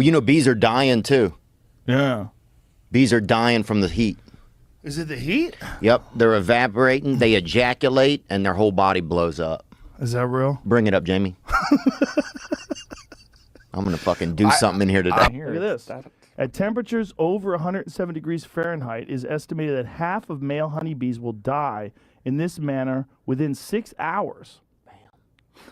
You know, bees are dying too. Yeah. Bees are dying from the heat. Is it the heat? Yep, they're evaporating, they ejaculate, and their whole body blows up. Is that real? Bring it up, Jamie. I'm going to fucking do something in here today. Look at this. At temperatures over 107 degrees Fahrenheit, it is estimated that half of male honeybees will die in this manner within 6 hours.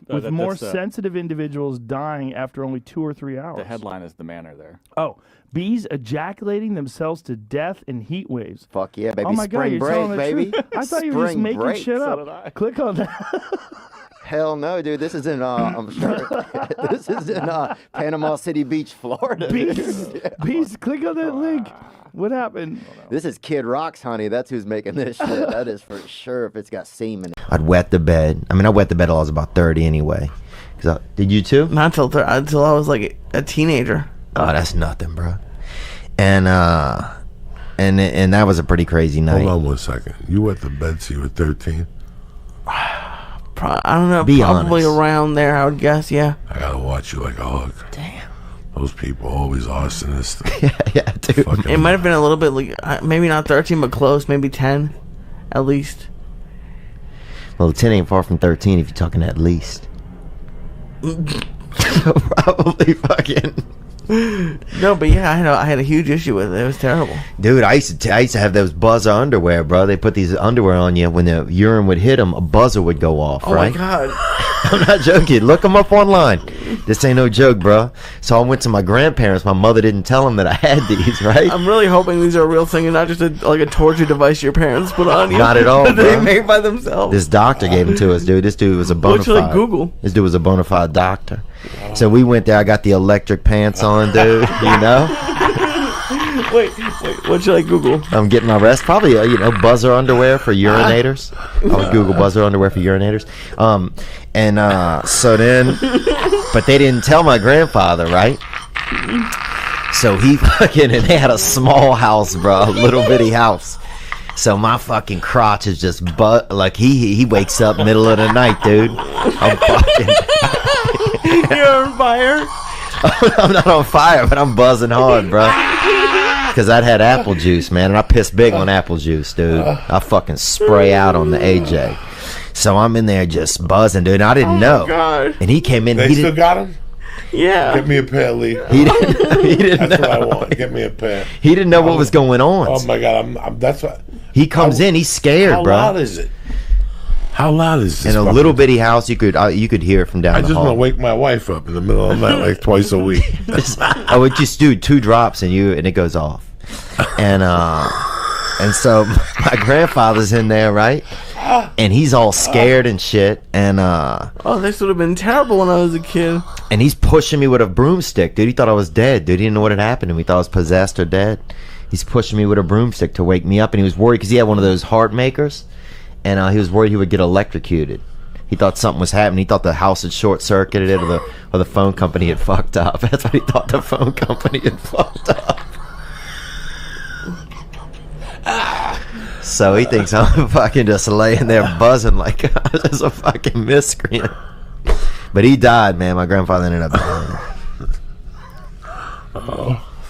With more sensitive individuals dying after only 2 or 3 hours. The headline is the manner there. Oh, bees ejaculating themselves to death in heat waves. Fuck yeah, baby. Oh my God, Spring you're break, telling the baby. truth. I thought you were just Spring making break. shit So up. did I. Click on that. Hell no, dude. This is in, I'm sure. This is in Panama City Beach, Florida. Bees, click on that link. What happened? This is Kid Rock's honey. That's who's making this shit. That is for sure if it's got semen. I'd wet the bed. I mean, I wet the bed till I was about 30 anyway. Did you too? Not until I was like a teenager. Oh, that's nothing, bro. And that was a pretty crazy night. Hold on 1 second. You wet the bed so you were 13? I don't know. Be probably honest. around there, I would guess. Yeah. I gotta watch you like a hog. Damn. Those people always arsonists. Yeah, dude. Fucking- It might have been a little bit like maybe not 13, but close. Maybe 10, at least. Well, 10 ain't far from 13 if you're talking at least. So probably fucking. No, but yeah, I had a huge issue with it. It was terrible. Dude, I used to have those buzzer underwear, bro. They put these underwear on you. When the urine would hit them, a buzzer would go off, Oh right? my God. I'm not joking. Look them up online. This ain't no joke, bro. So I went to my grandparents. My mother didn't tell them that I had these, right? I'm really hoping these are a real thing and not just like a torture device your parents put on you. Not at all, that they bro. made by themselves. This doctor gave them to us, dude. This dude was a bona What should I fide. Google? This dude was a bona fide doctor. So we went there. I got the electric pants on, dude. You know, Wait, what should I Google? I'm getting my rest. Probably, buzzer underwear for urinators. I would Google buzzer underwear for urinators. So then, but they didn't tell my grandfather, right? So he fucking, and they had a small house, bro, a little bitty house. So my fucking crotch is just like he wakes up middle of the night, dude. I'm fucking. You're on fire. I'm not on fire, but I'm buzzing hard, bro. Because I'd had apple juice, man, and I pissed big on apple juice, dude. I fucking spray out on the AJ. So I'm in there just buzzing, dude. And I didn't know. God. And he came in. They still got him? Yeah. Get me a pair, Lee. He didn't That's know. what I want. Get me a pair. He didn't know what was going on. Oh my God! That's what. He comes in. He's scared, How bro. loud is it? How loud is this? In a little bitty house, you could hear it from down I the just hall. want to wake my wife up in the middle of the night, like twice a week. I would just do 2 drops and it goes off. And so my grandfather's in there, right? And he's all scared and shit. And Oh, this would have been terrible when I was a kid. and he's pushing me with a broomstick, dude. He thought I was dead, dude. He didn't know what had happened to me. He thought I was possessed or dead. He's pushing me with a broomstick to wake me up, and he was worried because he had one of those heart makers, and he was worried he would get electrocuted. He thought something was happening. He thought the house had short-circuited or the phone company had fucked up. That's what he thought, the phone company had fucked up. So he thinks I'm fucking just laying there buzzing like just a fucking miscreant. But he died, man. My grandfather ended up dying.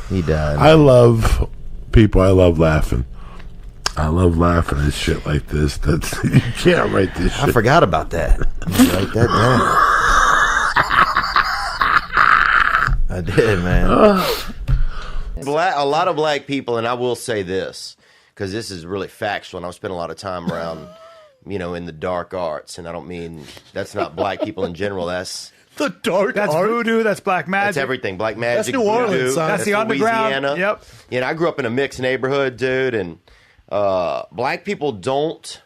He died. I love people. I love laughing. I love laughing at shit like this. That's you can't write this shit. I forgot about that. Write that down. I did, man. A lot of black people, and I will say this, because this is really factual, and I've spent a lot of time around, in the dark arts, and I don't mean, that's not black people in general, that's The dark That's art? Voodoo, that's black magic. That's everything. Black magic, That's New Orleans, voodoo, son. That's the underground. Louisiana. Yep. I grew up in a mixed neighborhood, dude, and black people don't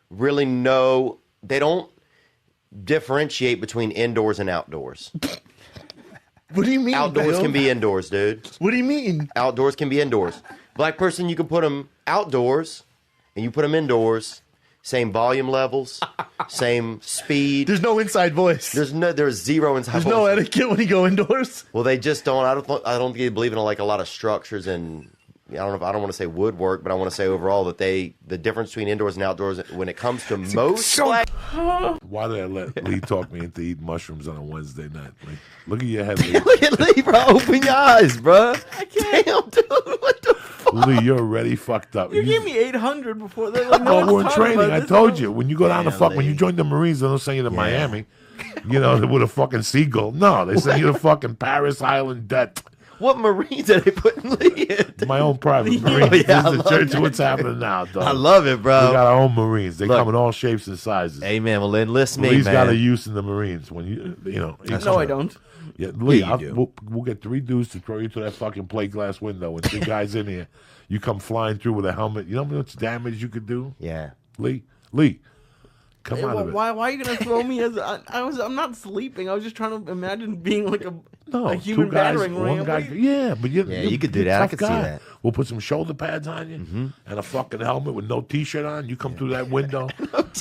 really know, they don't differentiate between indoors and outdoors. What do you mean? Outdoors Bill? can be indoors, dude. What do you mean? Outdoors can be indoors. Black person, you can put them outdoors, and you put them indoors. Same volume levels, same speed. There's no inside voice. There's zero inside There's voice. no etiquette when you go indoors. Well, they just don't. I don't think they believe in like a lot of structures and I don't want to say woodwork, but I want to say overall that the difference between indoors and outdoors when it comes to most black. Why did I let Lee talk me into eating mushrooms on a Wednesday night? Lee? Look at your head, Lee. Look at Lee, bro. Open your eyes, bro. I can't. Damn, dude. What the fuck? Lee, you're already fucked up. You gave me 800 before. Like, no, we're in training. I told you. When you go down Damn, when you join the Marines, they don't send you to Miami, you know, with a fucking seagull. No, they send you to fucking Paris Island debt. What Marines are they putting Lee in? My own private Marines. This is the church of what's happening now, dog. I love it, bro. We got our own Marines. They come in all shapes and sizes. Amen. Well, enlist me, Lee's man. got a use in the Marines. When you know. No, I don't. Yeah, Lee, Yeah, you do. we'll get 3 dudes to throw you through that fucking plate glass window, and 2 guys in here. You come flying through with a helmet. You know how much damage you could do? Yeah. Lee, come out of it. Why are you gonna throw me as I'm not sleeping. I was just trying to imagine being like a human 2 guys, battering ram. one guy. Yeah, but you you could do you're that. I tough could see guy. that. We'll put some shoulder pads on you and a fucking helmet with no t-shirt on. You come through that window.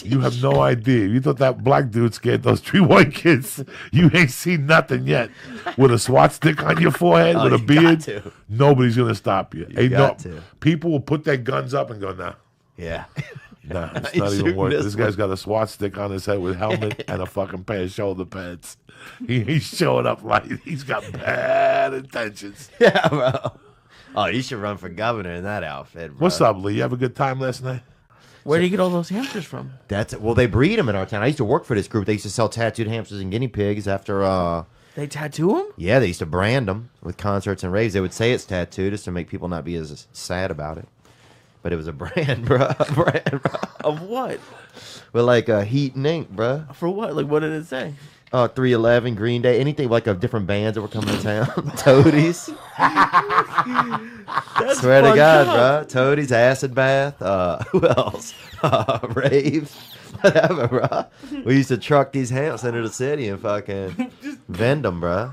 You have no idea. You thought that black dude scared those 3 white kids. You ain't seen nothing yet. With a SWAT stick on your forehead, with a you beard, got to. nobody's gonna stop you. Ain't got to. People will put their guns up and go, nah. Yeah. Nah, it's He's not even shooting worth it. this This guy's got a SWAT stick on his head with helmet and a fucking pair of shoulder pads. He's showing up like he's got bad intentions. Yeah, bro. Oh, you should run for governor in that outfit, bro. What's up, Lee? You have a good time last night? Where do you get all those hamsters from? That's it. Well, they breed them in our town. I used to work for this group. They used to sell tattooed hamsters and guinea pigs after. They tattoo them? Yeah, they used to brand them with concerts and raves. They would say it's tattooed just to make people not be as sad about it. But it was a brand, bro. Of what? With like heat and ink, bro. For what? Like, what did it say? 311, Green Day, anything like of different bands that were coming to town. Toadies. That's Swear to fucked God, up. bro. Toadies, Acid Bath. Who else? Raves. Whatever, bro. We used to truck these hamps into the city and fucking vend them, bro.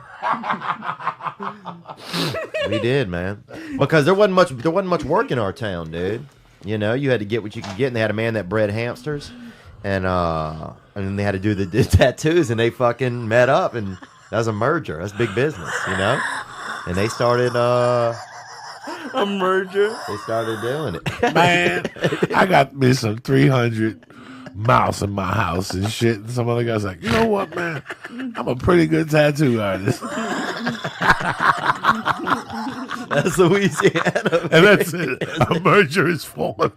We did, man. Because there wasn't much work in our town, dude. You know, you had to get what you could get, and they had a man that bred hamsters, and then they had to do the tattoos, and they fucking met up, and that was a merger. That's big business, you know. And they started A merger? They started doing it. Man, I got me some 300 mouse in my house and shit. And some other guy's like, you know what, man? I'm a pretty good tattoo artist. That's Louisiana. And that's it. A merger is formed.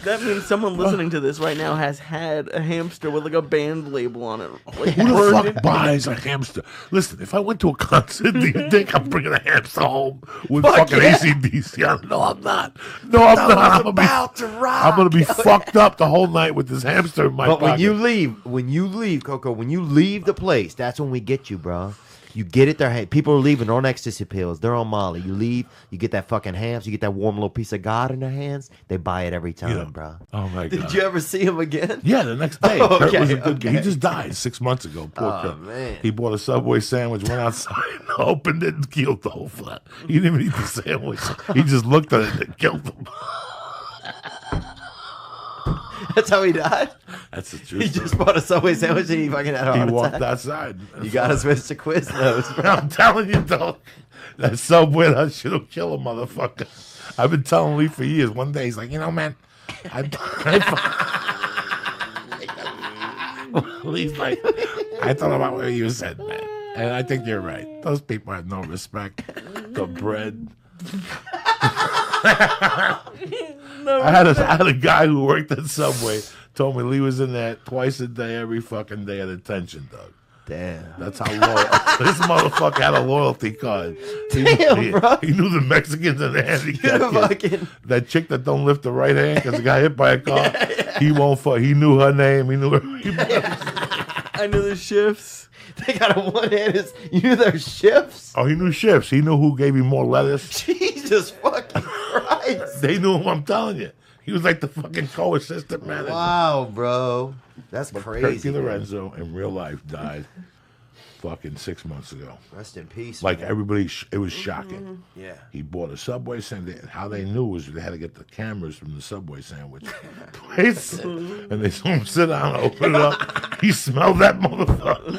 That means someone listening to this right now has had a hamster with like a band label on it. Like, Who the burned fuck it. buys a hamster? Listen, if I went to a concert, do you think I'm bringing a hamster home with Fuck fucking yeah. AC/DC? No, I'm not. No, I'm not. I'm gonna be fucked up the whole night with this hamster in my But pocket. when you leave, Coco, when you leave the place, that's when we get you, bro. You get it there. Hey, people are leaving. They're on ecstasy pills. They're on Molly. You leave. You get that fucking hams. You get that warm little piece of God in their hands. They buy it every time, Yeah. bro. Oh my god. Did you ever see him again? Yeah, the next day. Oh, Kurt was a okay, good guy. okay. He just died 6 months ago. Poor Oh, Kurt. man. He bought a Subway sandwich, went outside, opened it, and killed the whole flat. He didn't even eat the sandwich. He just looked at it and killed him. That's how he died. That's the truth. He just bought a Subway sandwich and he fucking had a He heart walked attack. outside. You got to switch to Quiznos, bro. I'm telling you, dog. That Subway, that shit'll kill a motherfucker. I've been telling Lee for years. One day he's like, you know, man, Lee's like, I thought about what you said, man. And I think you're right. Those people have no respect. The bread. I had a guy who worked at Subway told me Lee was in there twice a day, every fucking day at attention, dog. Damn. That's how loyal. This motherfucker had a loyalty card. Damn, bro. He knew the Mexicans and the handicapped kids. Fucking... That chick that don't lift the right hand because he got hit by a car. He won't fuck. He knew her name. He knew her. I knew the shifts. They got a one-handed... You knew their shifts? Oh, he knew shifts. He knew who gave him more lettuce. Jesus fucking Christ. They knew him, I'm telling you. He was like the fucking co-assistant manager. Wow, bro. That's Kurt crazy. Lorenzo in real life died fucking 6 months ago. Rest in peace. Like man. everybody, it was shocking. Yeah. He bought a Subway sandwich. How they knew was they had to get the cameras from the Subway sandwich place, and they saw him sit down, open it up. He smelled that motherfucker.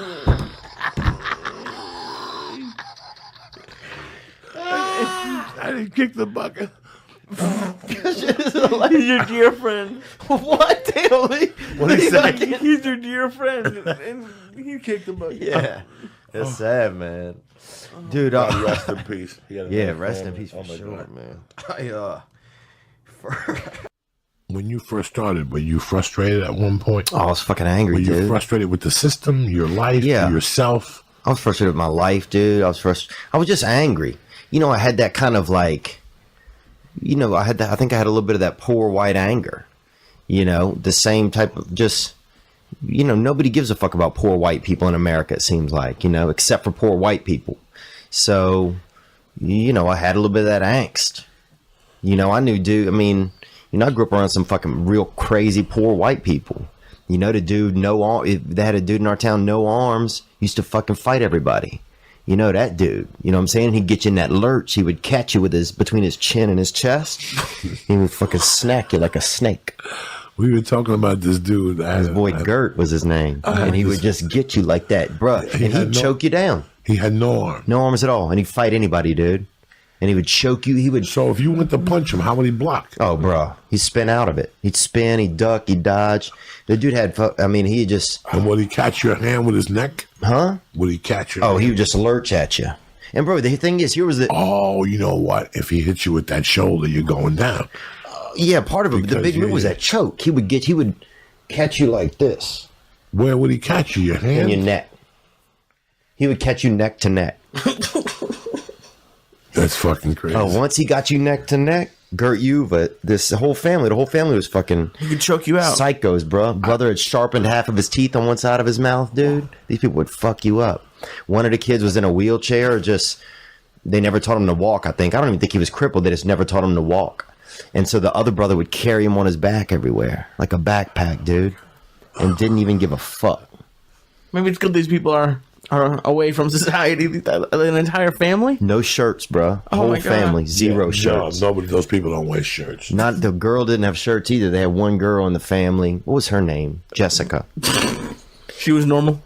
I didn't kick the bucket. He's your dear friend. What, Daily? What did he say? He's your dear friend, and he kicked the bucket. Yeah, it's sad, man. Dude, God rest in peace. yeah, rest in peace for my sure, God. man. When you first started, were you frustrated at one point? I was fucking angry, Were you dude. frustrated with the system, your life, Yeah. yourself? I was frustrated with my life, dude. I was just angry. You know, I had that kind of like, you know, I think I had a little bit of that poor white anger. You know, the same type of just, you know, nobody gives a fuck about poor white people in America, it seems like, you know, except for poor white people. So, you know, I had a little bit of that angst. You know, I knew, dude, I mean, you know, I grew up around some fucking real crazy poor white people. You know, the dude, they had a dude in our town, no arms, used to fucking fight everybody. You know that dude. You know what I'm saying? He'd get you in that lurch. He would catch you with between his chin and his chest. He would fucking snack you like a snake. We were talking about this dude. His boy Gert was his name. And he would just get you like that, bruh. And he'd choke you down. He had no arm. No arms at all. And he'd fight anybody, dude. And he would choke you. He would. So if you went to punch him, how would he block? Oh, bro. He'd spin out of it. He'd spin, he'd duck, he'd dodge. The dude had, I mean, he just. And would he catch your hand with his neck? Huh? Would he catch your Oh, hand? he would just lurch at you. And, bro, the thing is, here was the. Oh, you know what? If he hits you with that shoulder, you're going down. Yeah, part of it. But the Because big move was that choke. He would catch you like this. Where would he catch you? Your In hand? your neck. He would catch you neck to neck. That's fucking crazy. Oh, once he got you neck to neck, Gert Yuva, the whole family was fucking He could choke you out. psychos, bro. Brother had sharpened half of his teeth on one side of his mouth, dude. These people would fuck you up. One of the kids was in a wheelchair, they never taught him to walk, I think. I don't even think he was crippled. They just never taught him to walk. And so the other brother would carry him on his back everywhere, like a backpack, dude, and didn't even give a fuck. Maybe it's good these people are away from society. An entire family. No shirts, bro. Oh Whole my God. family, zero shirts. No, nobody. Those people don't wear shirts. Not the girl didn't have shirts either. They had one girl in the family. What was her name? Jessica. She was normal.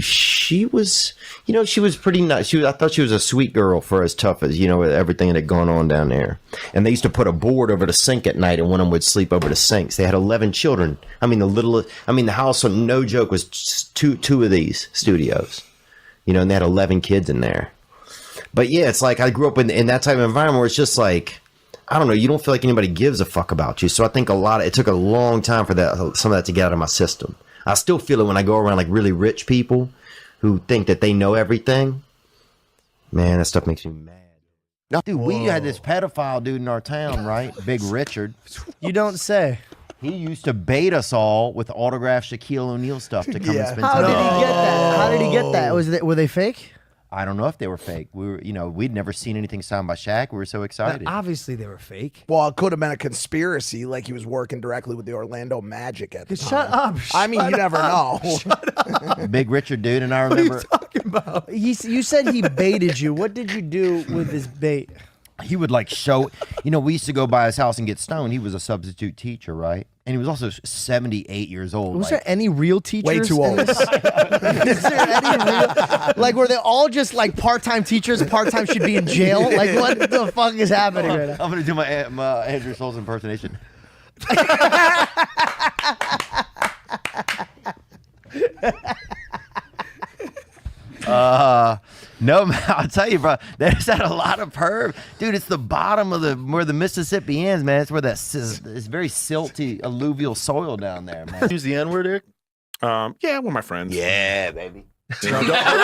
She was, you know, she was pretty nice. I thought she was a sweet girl for as tough as, you know, everything that had gone on down there. And they used to put a board over the sink at night, and one of them would sleep over the sinks. They had 11 children. I mean, the house, no joke, was two of these studios, you know, and they had 11 kids in there. But yeah, it's like I grew up in that type of environment where it's just like, I don't know, you don't feel like anybody gives a fuck about you. So I think it took a long time for some of that to get out of my system. I still feel it when I go around like really rich people who think that they know everything. Man, that stuff makes me mad. Dude, we had this pedophile dude in our town, right? Big Richard. You don't say. He used to bait us all with autographed Shaquille O'Neal stuff to come and spend How time. did he get that? How did he get that? Were they fake? I don't know if they were fake. We'd never seen anything signed by Shaq. We were so excited. Obviously, they were fake. Well, it could have been a conspiracy, like he was working directly with the Orlando Magic at the time. Shut up. I mean, you never know. Big Richard dude, and I remember Talking about. You said he baited you. What did you do with his bait? he would like show, we used to go by his house and get stoned. He was a substitute teacher, right? And he was also 78 years old. Was there any real teachers? Way too old. Is there any real, like, were they all just like part-time teachers? Part-time should be in jail. Like, what the fuck is happening right now? I'm gonna do my Andrew Souls impersonation. No, man, I'll tell you, bro. There's had a lot of perv, dude. It's the bottom of where the Mississippi ends, man. It's where it's very silty alluvial soil down there, man. Use the N word, Eric? Yeah, we're my friends. Yeah, baby. Don't gap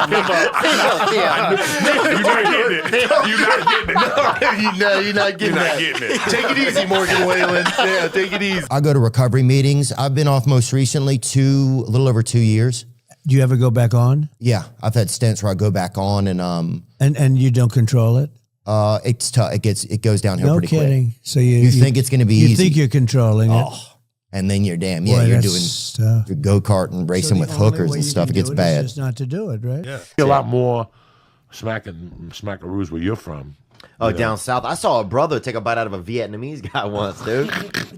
him up. You're not getting it. You're not getting it. No, you're not getting that. Getting it. Take it easy, Morgan Whalen. Yeah, take it easy. I go to recovery meetings. I've been off most recently a little over 2 years. Do you ever go back on? Yeah, I've had stints where I go back on and And you don't control it? it's tough. It goes downhill No pretty kidding. quick. So You think it's going to be you easy. think you're controlling it? And then you're damn. Boy, Yeah, you're that's doing tough. go-kart and racing So with the only hookers way and you stuff. can It gets do bad. Is just not to do it, right? Yeah. A lot more smackaroos where you're from. Oh, down south. I saw a brother take a bite out of a Vietnamese guy once, dude.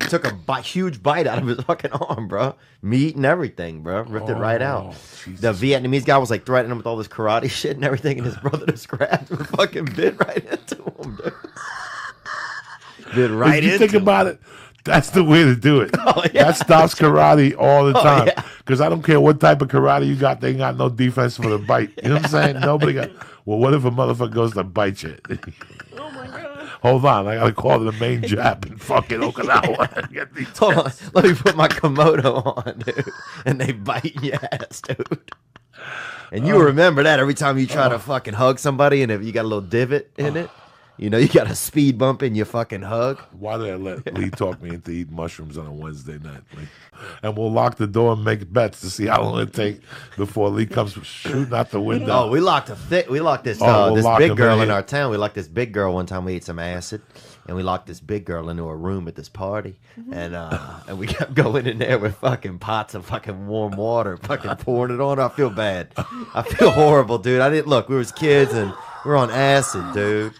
Took a huge bite out of his fucking arm, bro. Meat and everything, bro. Ripped it right out. Jesus. The Vietnamese guy was like threatening him with all this karate shit and everything, and his brother just grabbed him and fucking bit right into him, dude. Bit right If you into think him. about it, that's the way to do it. Oh, yeah. That stops karate all the time. yeah. Because I don't care what type of karate you got, they ain't got no defense for the bite. You know what I'm saying? Nobody got. Well, what if a motherfucker goes to bite you? Oh my god. Hold on, I gotta call the main Jap in fucking Okinawa and get these. Hold on. Let me put my Komodo on, dude. And they bite your ass, dude. And you remember that every time you try to fucking hug somebody and if you got a little divot in it, you know, you got a speed bump in your fucking hug. Why did I let Lee talk me into eating mushrooms on a Wednesday night? Lee? And we'll lock the door and make bets to see how long it takes before Lee comes shooting out the window. Oh, we locked this we'll this lock big him girl in. in our town. We locked this big girl one time. We ate some acid, and we locked this big girl into a room at this party, and we kept going in there with fucking pots of fucking warm water, fucking pouring it on her. I feel bad. I feel horrible, dude. I didn't look. We was kids and we were on acid, dude.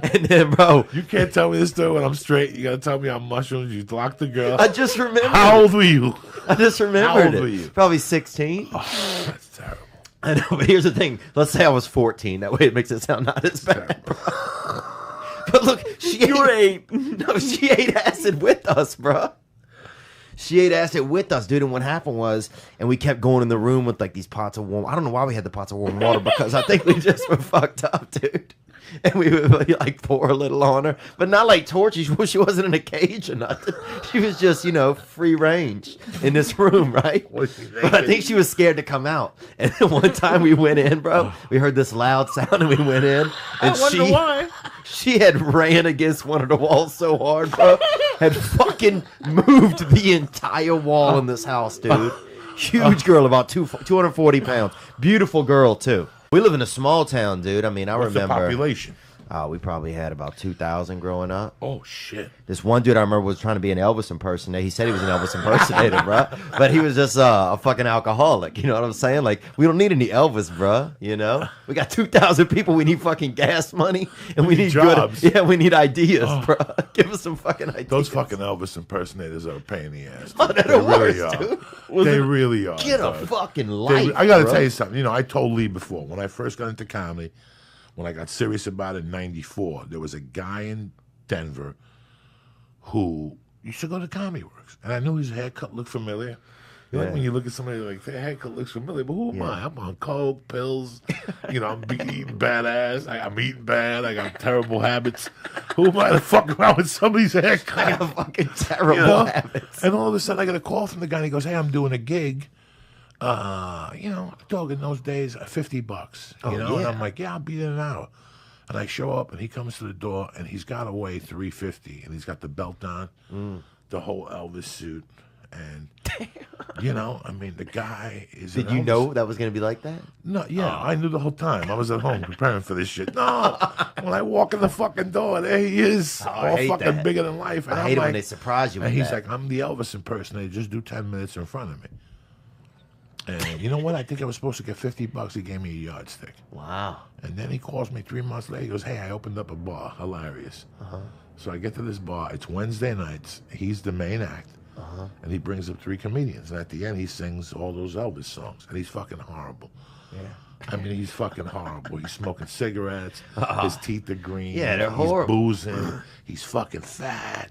And then, bro, You can't tell me this story when I'm straight. You gotta tell me on mushrooms. You locked the girl. I just remembered. How old were you? I just remembered How old it. were you? Probably 16. Oh, that's terrible. I know, but here's the thing. Let's say I was 14. That way it makes it sound not as bad. But look, You were 8. No, she ate acid with us, bro. She ate acid with us, dude. And what happened was, and we kept going in the room with like these pots of warm. I don't know why we had the pots of warm water because I think we just were fucked up, dude. And we would like pour a little on her, but not like torture. She wasn't in a cage or nothing. She was just, you know, free range in this room, right? But I think she was scared to come out. And then one time we went in, bro. We heard this loud sound and we went in. And I wonder why. She had ran against one of the walls so hard, bro. Had fucking moved the entire wall in this house, dude. Huge girl, about 240 pounds. Beautiful girl, too. We live in a small town, dude. I mean, I What's remember. the population? We probably had about 2,000 growing up. Oh shit! This one dude I remember was trying to be an Elvis impersonator. He said he was an Elvis impersonator, bro. But he was just a fucking alcoholic. You know what I'm saying? Like, we don't need any Elvis, bro. You know? We got 2,000 people. We need fucking gas money. And we need jobs. Good, yeah, we need ideas, bro. Give us some fucking ideas. Those fucking Elvis impersonators are a pain in the ass. Oh, they're They the really worst, are. dude. They really are. Get a dog. fucking life, I gotta bro. tell you something. You know, I told Lee before when I first got into comedy, when I got serious about it in '94, there was a guy in Denver who used to go to Comedy Works, and I knew his haircut looked familiar. You know, like when you look at somebody like their haircut looks familiar, but who am I? I'm on coke, pills. You know, I'm eating badass. I'm eating bad. I got terrible habits. Who am I to fuck around with somebody's haircut? I got fucking terrible habits. And all of a sudden, I get a call from the guy. And he goes, "Hey, I'm doing a gig. You know, dog, in those days, $50. You know, and I'm like, yeah, I'll be there in an hour." And I show up, and he comes to the door, and he's got to weigh $350, and he's got the belt on, the whole Elvis suit, and you know, I mean, the guy is. Did an you Elvis. know that was going to be like that? No, yeah, I knew the whole time. I was at home preparing for this shit. No, when I walk in the fucking door, there he is, I all hate fucking that. bigger than life. And I I'm hate it when like- they surprise you And with he's that. like, "I'm the Elvis impersonator. Just do 10 minutes in front of me." And you know what? I think I was supposed to get $50. He gave me a yardstick. Wow. And then he calls me 3 months later. He goes, "Hey, I opened up a bar." Hilarious. So I get to this bar. It's Wednesday nights. He's the main act. And he brings up 3 comedians. And at the end, he sings all those Elvis songs. And he's fucking horrible. Yeah. I mean, he's fucking horrible. He's smoking cigarettes. His teeth are green. Yeah, they're he's horrible. boozing. He's fucking fat.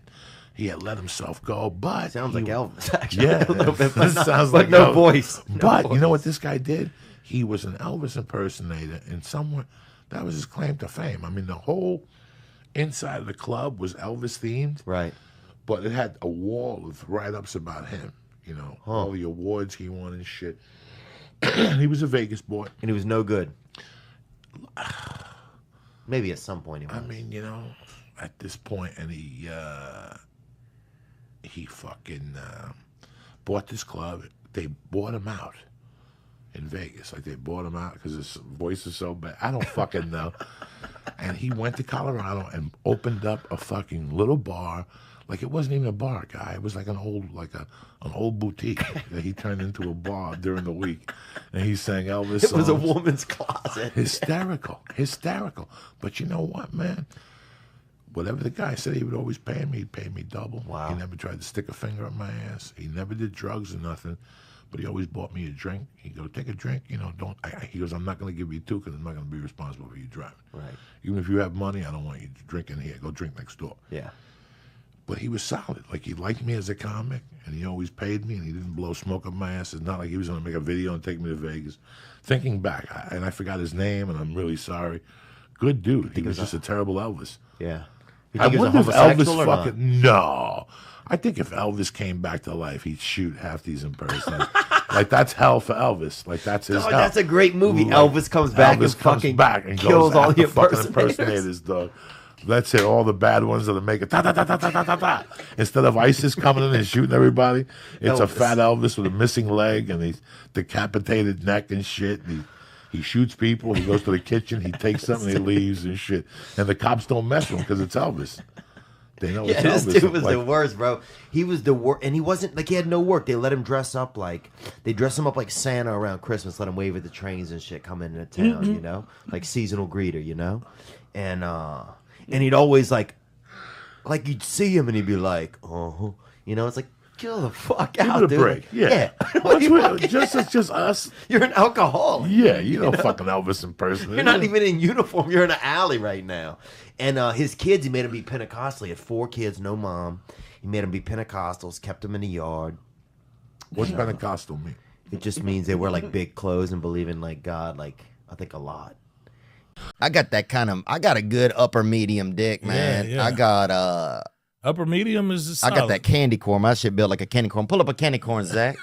He had let himself go, but Sounds he- like Elvis, actually. Yeah, a little bit, this but sounds but like no Elvis. voice. No But voice. you know what this guy did? He was an Elvis impersonator, and somewhere that was his claim to fame. I mean, the whole inside of the club was Elvis themed, Right. but it had a wall of write-ups about him. You know, all the awards he won and shit. He was a Vegas boy. And he was no good. Maybe at some point he was. I mean, you know, at this point, and he fucking bought this club. They bought him out in Vegas. Like, they bought him out because his voice is so bad. I don't fucking know. And he went to Colorado and opened up a fucking little bar, Like it wasn't even a bar, guy. It was like an old boutique that he turned into a bar during the week, and he sang Elvis songs. It was a woman's closet. Hysterical. But you know what, man? Whatever the guy said he would always pay me, he'd pay me double. Wow. He never tried to stick a finger up my ass. He never did drugs or nothing, but he always bought me a drink. He'd go, take a drink, he goes, I'm not going to give you two because I'm not going to be responsible for you driving. Right. Even if you have money, I don't want you to drink in here. Go drink next door. Yeah. But he was solid. Like, he liked me as a comic, and he always paid me, and he didn't blow smoke up my ass. It's not like he was going to make a video and take me to Vegas. Thinking back, and I forgot his name, and I'm really sorry. Good dude. He was just a terrible Elvis. Yeah. I wonder if Elvis fucking... No. I think if Elvis came back to life, he'd shoot half these impersonators. Like, that's hell for Elvis. Like, that's his hell. That's a great movie. Like, Elvis comes back and kills all the fucking impersonators, dog. That's it. All the bad ones that are making ta-ta-ta-ta-ta-ta-ta. Instead of ISIS coming in and shooting everybody, it's a fat Elvis with a missing leg and his decapitated neck and shit. And he shoots people. He goes to the kitchen. He takes something. He leaves and shit. And the cops don't mess with him because it's Elvis. They know it's Elvis. This dude was the worst, bro. He was the worst, and he wasn't like he had no work. They let him dress up like like Santa around Christmas. Let him wave at the trains and shit. Come into town, you know, like seasonal greeter, you know, and he'd always like you'd see him and he'd be like, oh, you know, it's like. Kill the fuck out, dude. Give it a break. Yeah. It's just us. You're an alcoholic. Yeah, you know fucking Elvis impersonator. You're not even in uniform. You're in an alley right now. And his kids, he made them be Pentecostal. He had 4 kids, no mom. He made them be Pentecostals, kept them in the yard. What's Pentecostal mean? It just means they wear like big clothes and believe in like God, like I think a lot. I got a good upper medium dick, man. Yeah. I got upper medium is solid. I got that candy corn. My shit built like a candy corn. Pull up a candy corn, Zach.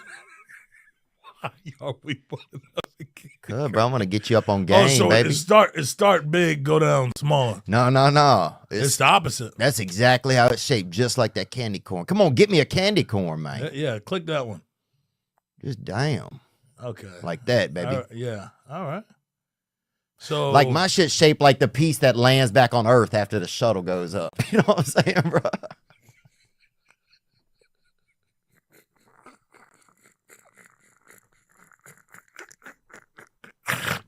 Why are we putting up a candy Good, bro. I'm gonna get you up on game, so baby. It start big, go down small. No. It's the opposite. That's exactly how it's shaped, just like that candy corn. Come on, get me a candy corn, man. Yeah, click that one. Just damn. Okay. Like that, baby. Yeah. All right. So like my shit shaped like the piece that lands back on Earth after the shuttle goes up. You know what I'm saying, bro?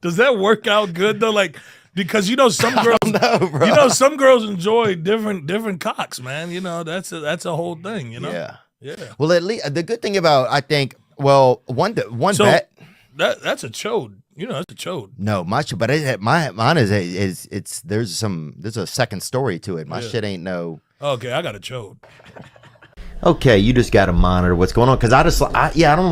Does that work out good though? Like, because you know some girls, some girls enjoy different cocks, man. You know that's a whole thing. You know. Yeah. Well, at least the good thing about one so bet. That's a chode. You know, that's a chode. No, mine is there's a second story to it. My shit ain't no. Okay, I got a chode. Okay, you just got to monitor what's going on because I didn't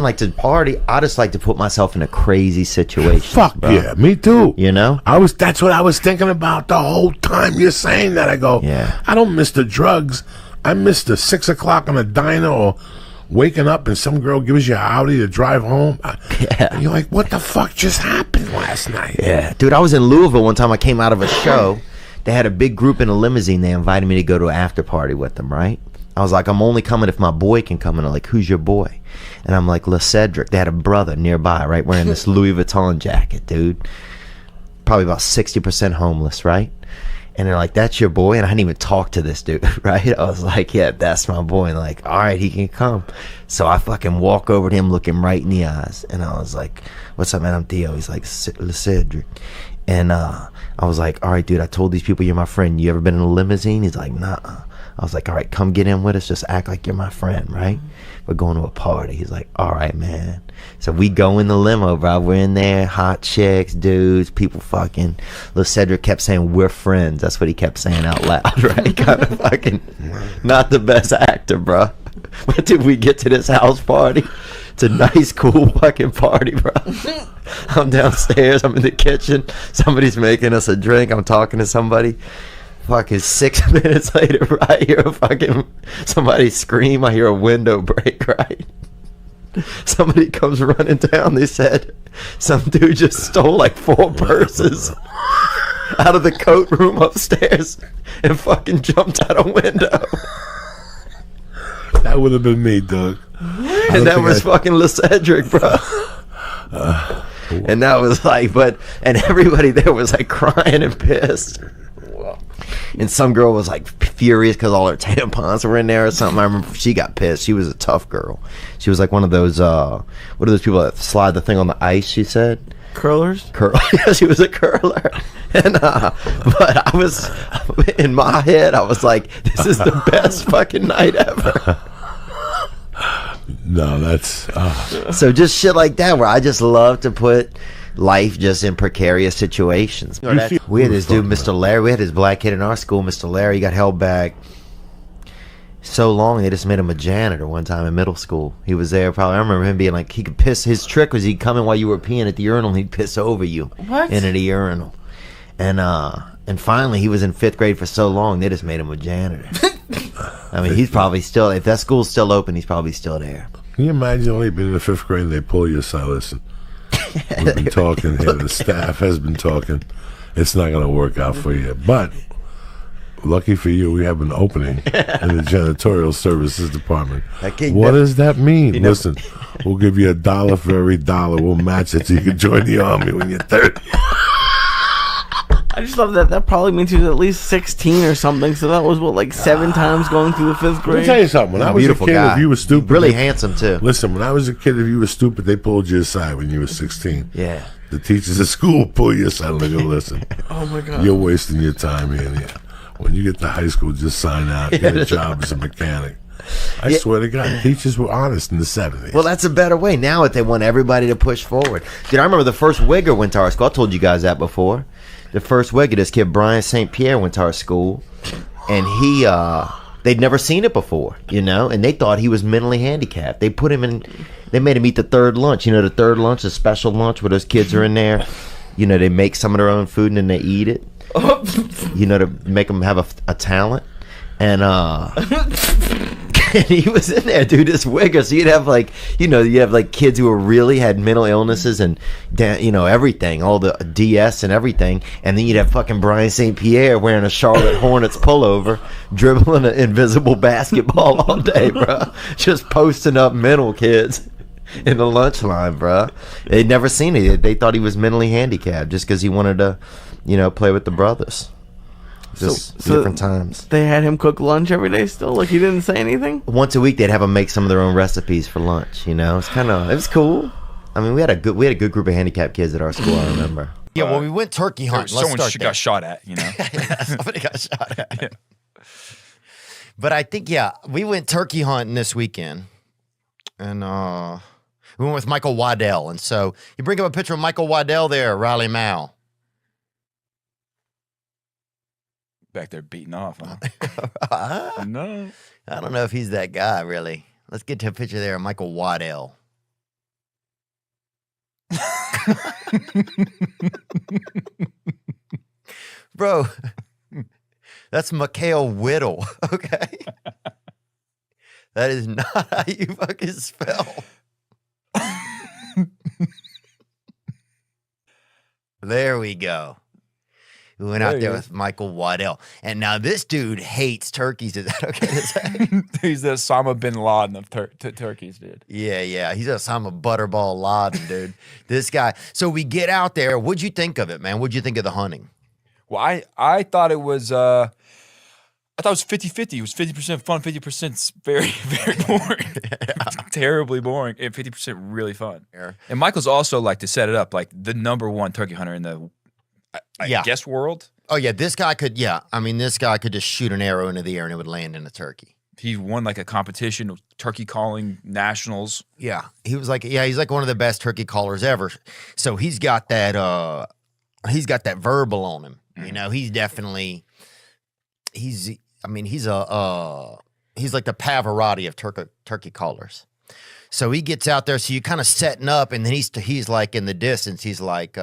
like to party. I just like to put myself in a crazy situation. Fuck bro. Yeah, me too. You know, that's what I was thinking about the whole time you're saying that. I go, I don't miss the drugs. I miss the 6 o'clock on a diner or waking up and some girl gives you a Audi to drive home. And you're like, what the fuck just happened last night? Yeah, dude, I was in Louisville one time. I came out of a show. They had a big group in a limousine. They invited me to go to an after party with them, right? I was like, I'm only coming if my boy can come. And they're like, who's your boy? And I'm like, Cedric. They had a brother nearby, right, wearing this Louis Vuitton jacket, dude. Probably about 60% homeless, right? And they're like, that's your boy? And I didn't even talk to this dude, right? I was like, yeah, that's my boy. And like, all right, he can come. So I fucking walk over to him, look him right in the eyes. And I was like, what's up, man? I'm Theo. He's like, Cedric. And I was like, all right, dude, I told these people you're my friend. You ever been in a limousine? He's like, nah. I was like, all right, come get in with us. Just act like you're my friend, right? We're going to a party. He's like, all right, man. So we go in the limo, bro. We're in there, hot chicks, dudes, people fucking. Little Cedric kept saying, we're friends. That's what he kept saying out loud, right? Kind of fucking not the best actor, bro. But did we get to this house party? It's a nice, cool fucking party, bro. I'm downstairs. I'm in the kitchen. Somebody's making us a drink. I'm talking to somebody. Fucking 6 minutes later, I hear a fucking somebody scream. I hear a window break, right? Somebody comes running down. They said some dude just stole like 4 purses out of the coat room upstairs and fucking jumped out a window. That would have been me, Doug. And that was fucking LeCedric, bro. And that was like, and everybody there was like crying and pissed. And some girl was like furious because all her tampons were in there or something. I remember she got pissed. She was a tough girl. She was like one of those, what are those people that slide the thing on the ice, she said? Curlers? Yeah, she was a curler. And, but I was, in my head, I was like, this is the best fucking night ever. No, that's... So just shit like that where I just love to put life just in precarious situations. We had this dude, Mr. Larry. We had this black kid in our school, Mr. Larry. He got held back so long they just made him a janitor one time in middle school. He was there probably. I remember him being like, he could piss. His trick was he'd come in while you were peeing at the urinal and he'd piss over you into the urinal. And finally he was in 5th grade for so long they just made him a janitor. I mean, he's probably still, if that school's still open, he's probably still there. Can you imagine only being in the 5th grade and they pull you aside? Listen, we've been talking here. The staff has been talking. It's not going to work out for you. But lucky for you, we have an opening in the janitorial services department. What does that mean? Listen, we'll give you $1 for every $1. We'll match it so you can join the army when you're 30. I just love that. That probably means he was at least 16 or something. So that was what, like 7 times going through the 5th grade. Let me tell you something. When I was a kid, if you were stupid, really handsome too. Listen, when I was a kid, if you were stupid, they pulled you aside when you were 16. Yeah. The teachers at school will pull you aside and they go, listen. Oh my God. You're wasting your time here. When you get to high school, just sign out, get a job as a mechanic. I swear to God, teachers were honest in the 70s. Well, that's a better way. Now they want everybody to push forward. Dude, I remember the first Wigger went to our school. I told you guys that before. The first Wigger, this kid, Brian St. Pierre, went to our school. And he, they'd never seen it before, you know, and they thought he was mentally handicapped. They put him in, they made him eat the third lunch. You know, the third lunch, the special lunch where those kids are in there. You know, they make some of their own food and then they eat it. You know, to make them have a talent. And and he was in there, dude, this Wigger. So you'd have like, you know, you have like kids who really had mental illnesses and, you know, everything, all the DS and everything. And then you'd have fucking Brian St. Pierre wearing a Charlotte Hornets pullover, dribbling an invisible basketball all day, bro. Just posting up mental kids in the lunch line, bro. They'd never seen it. They thought he was mentally handicapped just because he wanted to, you know, play with the brothers. Just different times. They had him cook lunch every day still? Like he didn't say anything? Once a week they'd have them make some of their own recipes for lunch, you know? It was cool. I mean, we had a good group of handicapped kids at our school, I remember. Yeah, well, we went turkey hunting. Someone got shot at, you know? Somebody got shot at. Yeah. But I think, we went turkey hunting this weekend. And we went with Michael Waddell. And so you bring up a picture of Michael Waddell there, Riley Mao. Back there beating off, huh? No. I don't know if he's that guy, really. Let's get to a picture there of Michael Waddell. Bro, that's Mikhail Whittle, okay? That is not how you fucking spell. There we go. We went out there with Michael Waddell. And now this dude hates turkeys. Is that okay to say? He's the Osama bin Laden of turkeys, dude. Yeah. He's Osama Butterball Laden, dude. This guy. So we get out there. What'd you think of it, man? What'd you think of the hunting? Well, I thought it was 50-50. It was 50% fun, 50% very, very boring. Terribly boring, and 50% really fun. Yeah. And Michael's also, like, to set it up, like the #1 turkey hunter in the I guess world. Oh yeah, this guy could. Yeah, I mean, this guy could just shoot an arrow into the air and it would land in a turkey. He won like a competition of turkey calling nationals. Yeah, he was like, he's like one of the best turkey callers ever. So he's got that verbal on him. Mm-hmm. You know, he's definitely he's like the Pavarotti of turkey callers. So he gets out there. So you kind of setting up, and then he's like in the distance. He's like.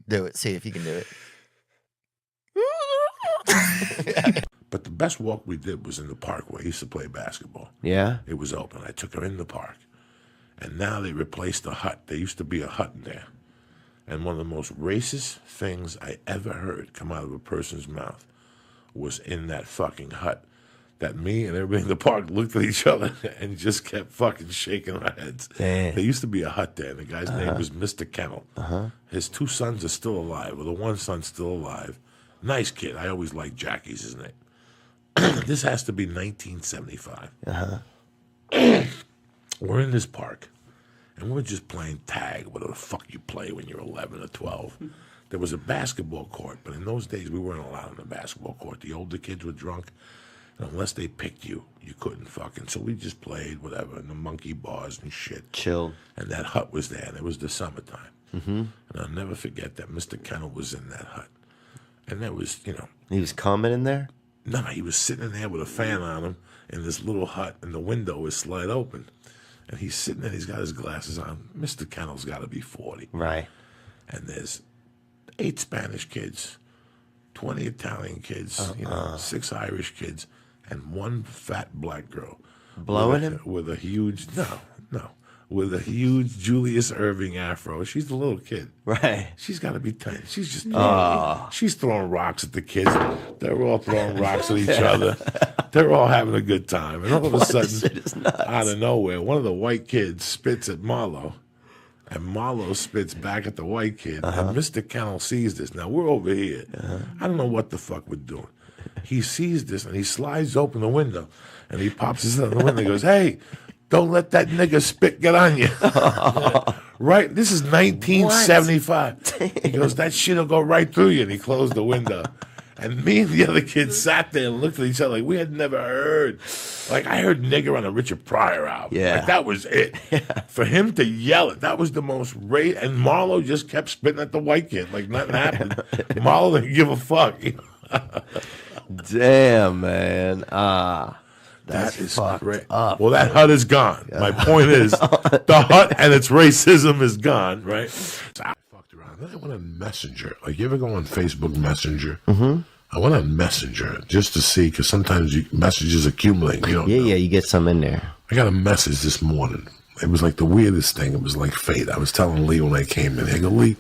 Do it. See if you can do it. But the best walk we did was in the park where I used to play basketball. Yeah? It was open. I took her in the park. And now they replaced the hut. There used to be a hut in there. And one of the most racist things I ever heard come out of a person's mouth was in that fucking hut. that me and everybody in the park looked at each other and just kept fucking shaking our heads. Damn. There used to be a hut there. The guy's name was Mr. Kennel. His 2 sons are still alive. Well, the one son's still alive. Nice kid. I always liked Jackie's his name. This has to be 1975. We're in this park, and we're just playing tag, whatever the fuck you play when you're 11 or 12. There was a basketball court, but in those days, we weren't allowed on the basketball court. The older kids were drunk, and unless they picked you, you couldn't fucking. So we just played, whatever, in the monkey bars and shit. Chill. And that hut was there, and it was the summertime. And I'll never forget that Mr. Kennel was in that hut. And there was, He was coming in there? No, he was sitting in there with a fan on him in this little hut, and the window was slid open. And he's sitting there, he's got his glasses on. Mr. Kennel's got to be 40. Right. And there's 8 Spanish kids, 20 Italian kids, 6 Irish kids, and 1 fat black girl. Blowing him? With a huge, with a huge Julius Erving afro. She's the little kid. Right. She's got to be 10. She's just, she's throwing rocks at the kids. They're all throwing rocks at each other. They're all having a good time. And all of a sudden, out of nowhere, one of the white kids spits at Marlo. And Marlo spits back at the white kid. And Mr. Kennel sees this. Now, we're over here. I don't know what the fuck we're doing. He sees this, and he slides open the window. And he pops his head on the window and goes, hey, don't let that nigga spit get on you. Right? This is 1975. He goes, that shit'll go right through you. And he closed the window. And me and the other kids sat there and looked at each other like we had never heard. Like, I heard nigger on a Richard Pryor album. Yeah. Like, that was it. For him to yell it, that was the most rate. And Marlo just kept spitting at the white kid like nothing happened. Marlo didn't give a fuck. Damn, man. That is fucked great. up. Well, that hut is gone. My point is, the hut and its racism is gone, right? So I fucked around. Then I went on Messenger. Like, you ever go on Facebook Messenger? I went on Messenger just to see, because sometimes messages accumulate. You don't know. You get some in there. I got a message this morning. It was like the weirdest thing. It was like fate. I was telling Lee when I came in, I go, Lee,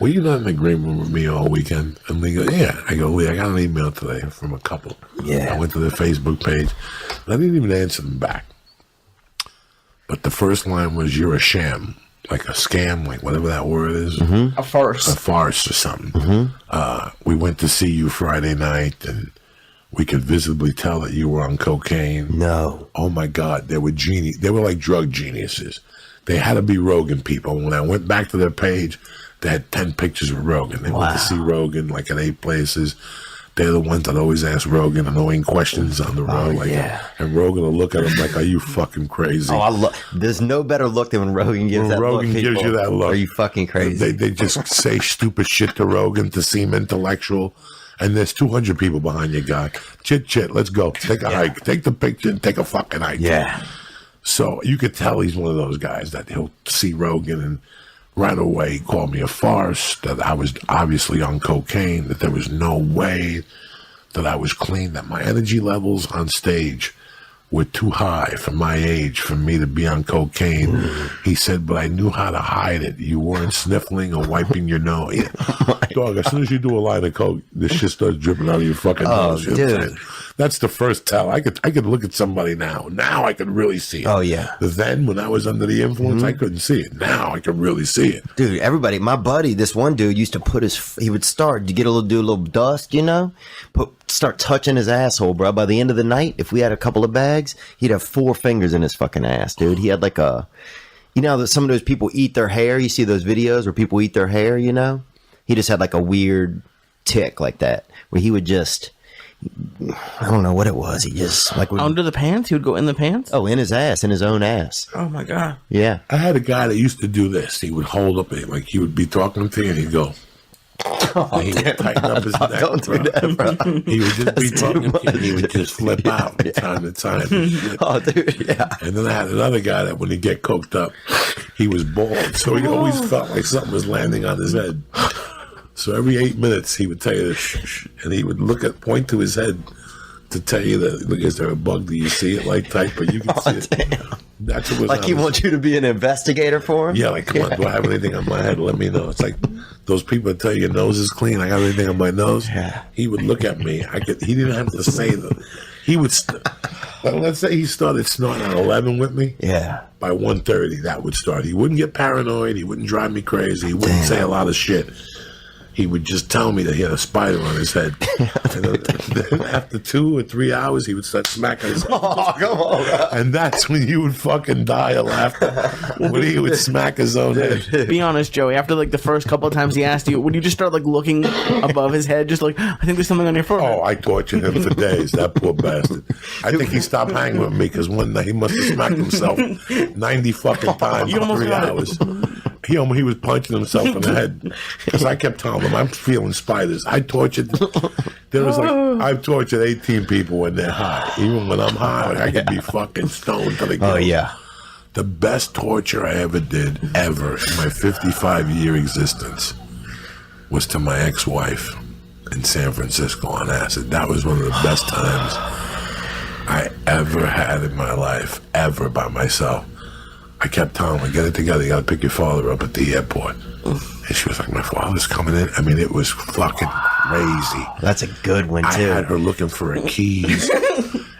were you not in the green room with me all weekend? And Lee goes, yeah. I go, Lee, I got an email today from a couple. Yeah. I went to their Facebook page. And I didn't even answer them back. But the first line was, you're a sham. Like a scam, like whatever that word is. A farce. A farce or something. We went to see you Friday night, and we could visibly tell that you were on cocaine. No. Oh my God, they were They were like drug geniuses. They had to be Rogan people. When I went back to their page, they had 10 pictures of Rogan. They went to see Rogan like at 8 places. They're the ones that always ask Rogan annoying questions on the road. And Rogan will look at them like, are you fucking crazy? There's no better look than when Rogan gives that look. Rogan gives you that look. Are you fucking crazy? They just say stupid shit to Rogan to seem intellectual. And there's 200 people behind you, guy. Chit, let's go. Take a hike. Take the picture and take a fucking hike. Yeah. So you could tell he's one of those guys that he'll see Rogan and right away call me a farce, that I was obviously on cocaine, that there was no way that I was clean, that my energy levels on stage were too high for my age for me to be on cocaine. He said, but I knew how to hide it. You weren't sniffling or wiping your nose. Dog, as soon as you do a line of coke, this shit starts dripping out of your fucking nose. You know what I'm saying? That's the first tell. I could look at somebody now. Now I could really see it. Oh, yeah. Then, when I was under the influence, I couldn't see it. Now I can really see it. Dude, everybody, my buddy, this one dude used to put he would start to do a little dust, start touching his asshole, bro. By the end of the night, if we had a couple of bags, he'd have 4 fingers in his fucking ass, dude. He had like that some of those people eat their hair. You see those videos where people eat their hair, He just had like a weird tick like that, where he would just, I don't know what it was. He just under the pants. He would go in the pants. Oh, in his ass, in his own ass. Oh my God. Yeah. I had a guy that used to do this. He would hold up, like he would be talking to you, and he'd go. And he would tighten up his neck. Don't do that, bro. He would just be talking to you, and he would just flip out from time to time. Oh, dude, yeah. And then I had another guy that when he get coked up, he was bald, so he always felt like something was landing on his head. So every 8 minutes, he would tell you, shh, and he would point to his head to tell you that, look, is there a bug? Do you see it like type? But you can see it. Damn. That's what was like he wants you to be an investigator for him? Yeah, like, come on, do I have anything on my head? Let me know. It's like those people that tell you your nose is clean. I got anything on my nose? Yeah. He would look at me. He didn't have to say that. He would. Well, let's say he started snorting at 11 with me. Yeah. By 1:30, that would start. He wouldn't get paranoid. He wouldn't drive me crazy. He wouldn't say a lot of shit. He would just tell me that he had a spider on his head. And then after 2 or 3 hours, he would start smacking his head. Oh, come on. And that's when you would fucking die of laughter. When he would smack his own head. Be honest, Joey. After like the first couple of times he asked you, would you just start like looking above his head, just like, I think there's something on your forehead? Oh, I tortured him for days. That poor bastard. I think he stopped hanging with me because one night he must have smacked himself 90 fucking times in 3 hours. He was punching himself in the head because I kept telling him I'm feeling spiders. I tortured. There was like I've tortured 18 people when they're high. Even when I'm high, I could be fucking stoned till they go. Oh yeah. The best torture I ever did in my 55-year existence was to my ex-wife in San Francisco on acid. That was one of the best times I ever had in my life, ever by myself. I kept telling her, get it together, you gotta pick your father up at the airport. And she was like, my father's coming in. I mean, it was fucking crazy. That's a good one, too. I had her looking for her keys.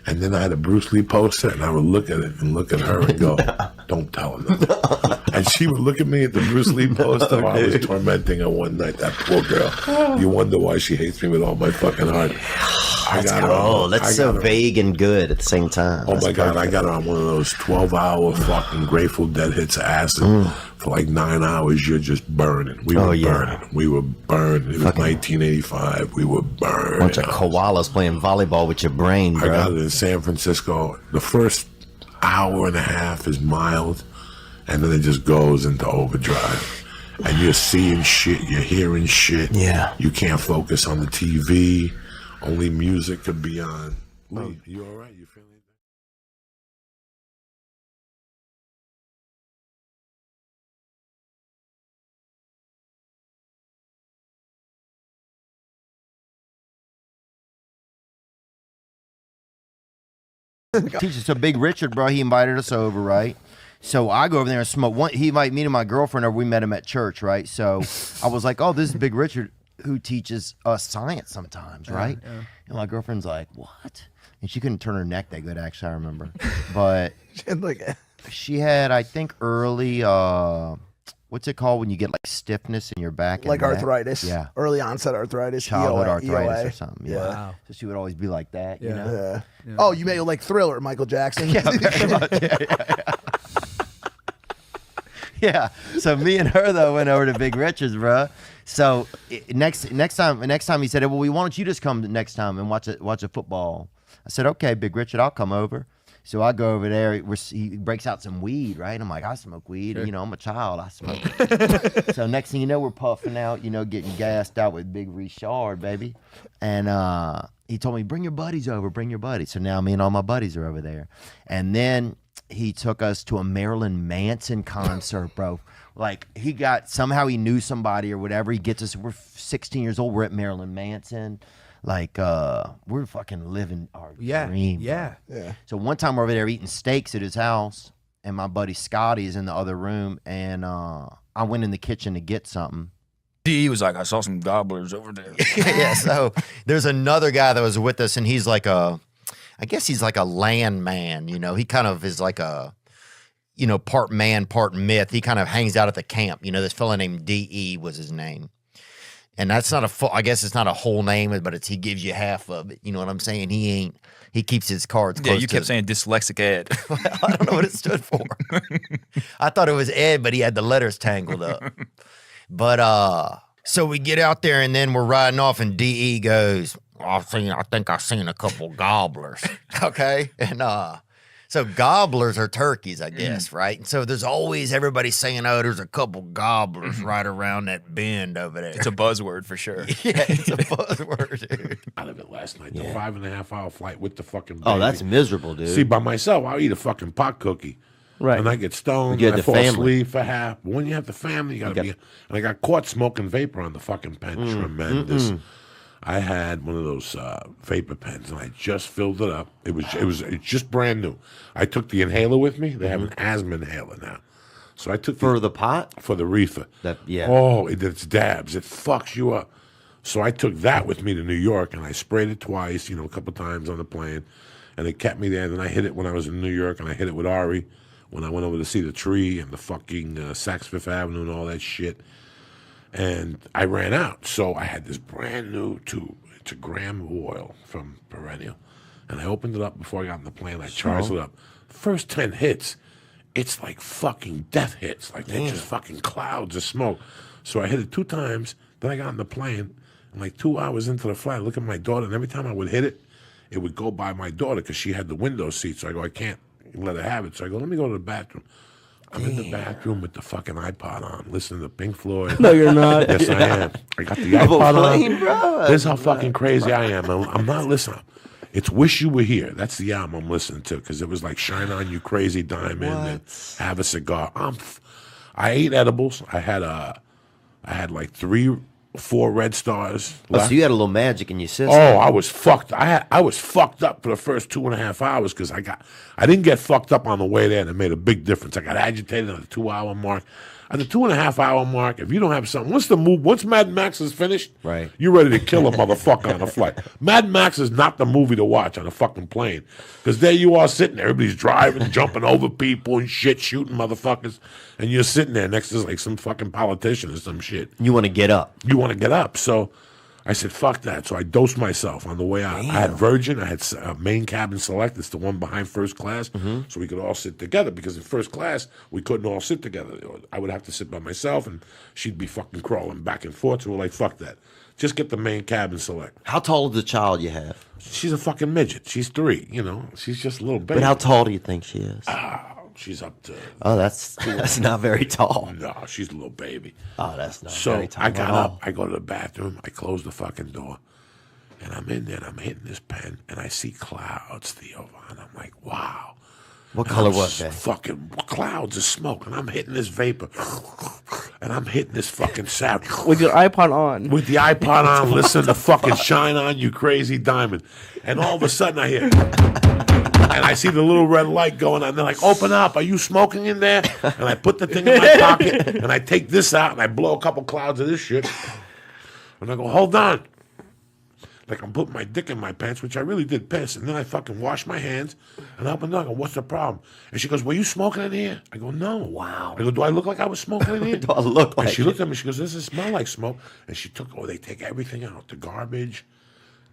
And then I had a Bruce Lee poster, and I would look at it and look at her and go, don't tell her nothing. And she would look at me at the Bruce Lee poster while I was tormenting her one night. That poor girl. You wonder why she hates me with all my fucking heart. That's cool. That's so vague and good at the same time. Oh, That's my God. perfect. I got her on one of those 12-hour fucking Grateful Dead hits of acid. For like 9 hours, you're just burning. We were burning. We were burning. It was 1985. We were burning. Bunch of koalas playing volleyball with your brain, bro. I got it in San Francisco. The first hour and a half is mild, and then it just goes into overdrive. And you're seeing shit, you're hearing shit. Yeah. You can't focus on the TV. Only music could be on. Lee, you all right? You feeling? Teacher, so Big Richard, bro, he invited us over, right? So I go over there and smoke. He invited me and my girlfriend over. We met him at church, right? So I was like, oh, this is Big Richard who teaches us science sometimes, right? Yeah. And my girlfriend's like, what? And she couldn't turn her neck that good, actually, I remember. But she had, I think, early, what's it called when you get like stiffness in your back? And Like neck? arthritis. Yeah. Early onset arthritis. Childhood EOA, arthritis EOA. or something. Yeah. Yeah. So she would always be like that, you know? Yeah. Oh, you made it like Thriller, Michael Jackson. Yeah, very much. Yeah. So me and her though went over to Big Richard's, bro. So next time he said, well, why don't you just come next time and watch a football? I said, okay, Big Richard, I'll come over. So I go over there. He breaks out some weed, right? I'm like, I smoke weed. You know, I'm a child. I smoke. So next thing you know, we're puffing out, you know, getting gassed out with Big Richard, baby. And he told me, bring your buddies over, bring your buddies. So now me and all my buddies are over there. And then he took us to a Marilyn Manson concert, bro. Like somehow he knew somebody or whatever. He gets us, we're 16 years old. We're at Marilyn Manson. Like, we're fucking living our dream. Yeah. So one time we're over there eating steaks at his house, and my buddy Scotty is in the other room, and I went in the kitchen to get something. He was like, I saw some gobblers over there. Yeah, so there's another guy that was with us, and he's like I guess he's like a landman, you know. He kind of is like a, you know, part man, part myth. He kind of hangs out at the camp. You know, this fella named D.E. was his name. And that's not I guess it's not a whole name, but he gives you half of it. You know what I'm saying? He keeps his cards close. Yeah, you kept saying dyslexic Ed. I don't know what it stood for. I thought it was Ed, but he had the letters tangled up. But so we get out there and then we're riding off and DE goes, I think I've seen a couple gobblers. Okay. And so gobblers are turkeys, I guess, right? And so there's always everybody saying, oh, there's a couple gobblers right around that bend over there. It's a buzzword for sure. Yeah, it's a buzzword, dude. Out of it last night, the 5.5-hour flight with the fucking baby. Oh, that's miserable, dude. See, by myself, I'll eat a fucking pot cookie. Right. And I get stoned, You and get I the fall family. asleep for half. But when you have the family, you gotta be. And I got caught smoking vapor on the fucking pen. Tremendous. I had one of those vapor pens, and I just filled it up. It's just brand new. I took the inhaler with me. They have an asthma inhaler now. So I took For the pot? for the reefer. Yeah. Oh, it's dabs. It fucks you up. So I took that with me to New York, and I sprayed it twice, you know, a couple times on the plane. and it kept me there. And then I hit it when I was in New York, and I hit it with Ari when I went over to see the tree and the fucking Saks Fifth Avenue and all that shit. And I ran out, so I had this brand new tube. It's a gram of oil from Perennial, and I opened it up before I got on the plane. I charged it up. First 10 hits, it's like fucking death hits. Like they're just fucking clouds of smoke. So I hit it 2 times. Then I got on the plane, and like 2 hours into the flight, I look at my daughter, and every time I would hit it, it would go by my daughter because she had the window seat. So I go, I can't let her have it. So I go, let me go to the bathroom. I'm in the bathroom with the fucking iPod on, listening to Pink Floyd. No, you're not. Yes, I am. I got the iPod on. Bro. This is how fucking crazy I am. I'm not listening. It's Wish You Were Here. That's the album I'm listening to because it was like Shine On You Crazy Diamond and Have a Cigar. I ate edibles. I had like 3 or 4 Red Stars. Oh, so you had a little magic in your system. Oh, I was fucked. I was fucked up for the first 2.5 hours because I didn't get fucked up on the way there, and it made a big difference. I got agitated at the 2-hour mark. At the 2.5-hour mark, if you don't have something, once Mad Max is finished, right, you're ready to kill a motherfucker on a flight. Mad Max is not the movie to watch on a fucking plane. Because there you are sitting there, everybody's driving, jumping over people and shit, shooting motherfuckers, and you're sitting there next to like some fucking politician or some shit. You want to get up. You want to get up. So I said, fuck that. So I dosed myself on the way out. I had Virgin. I had main cabin select. It's the one behind first class. So we could all sit together because in first class, we couldn't all sit together. I would have to sit by myself and she'd be fucking crawling back and forth. So we're like, fuck that. Just get the main cabin select. How tall is the child you have? She's a fucking midget. She's 3, you know. She's just a little baby. But how tall do you think she is? She's up to... Oh, that's not very tall. No, she's a little baby. Oh, that's not very tall. So I got up, I go to the bathroom, I close the fucking door, and I'm in there, and I'm hitting this pen, and I see clouds, Theo, and I'm like, wow. What color was that? Fucking clouds of smoke, and I'm hitting this vapor, and I'm hitting this fucking sound. With your iPod on. With the iPod on, listen to fucking Shine On You Crazy Diamond. And all of a sudden I hear... And I see the little red light going on. They're like, open up. Are you smoking in there? And I put the thing in my pocket, and I take this out, and I blow a couple clouds of this shit. And I go, hold on. Like I'm putting my dick in my pants, which I really did piss. And then I fucking wash my hands, and I open the door. I go, what's the problem? And she goes, were you smoking in here? I go, no. Wow. I go, do I look like I was smoking in here? Do I look like And she looked at me. She goes, does it smell like smoke? And she took, they take everything out. The garbage.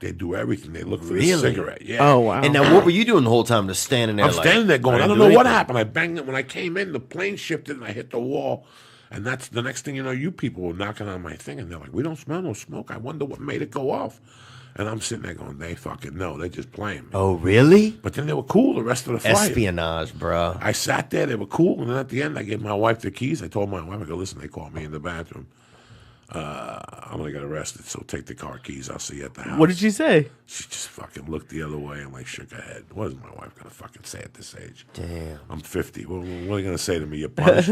They do everything. They look for the cigarette. Yeah. Oh, wow. And now what were you doing the whole time? Just standing there? I'm standing there going, I don't know anything. what happened. I banged it. When I came in, the plane shifted and I hit the wall. And that's the next thing you know, you people were knocking on my thing. And they're like, we don't smell no smoke. I wonder what made it go off. And I'm sitting there going, they fucking know. They're just playing me. Oh, really? But then they were cool the rest of the flight. Espionage, bro. I sat there. They were cool. And then at the end, I gave my wife the keys. I told my wife, I go, listen, they called me in the bathroom. I'm going to get arrested, so take the car keys. I'll see you at the house. What did she say? She just fucking looked the other way and like shook her head. What is my wife going to fucking say at this age? Damn. I'm 50. What are you going to say to me? You're punished?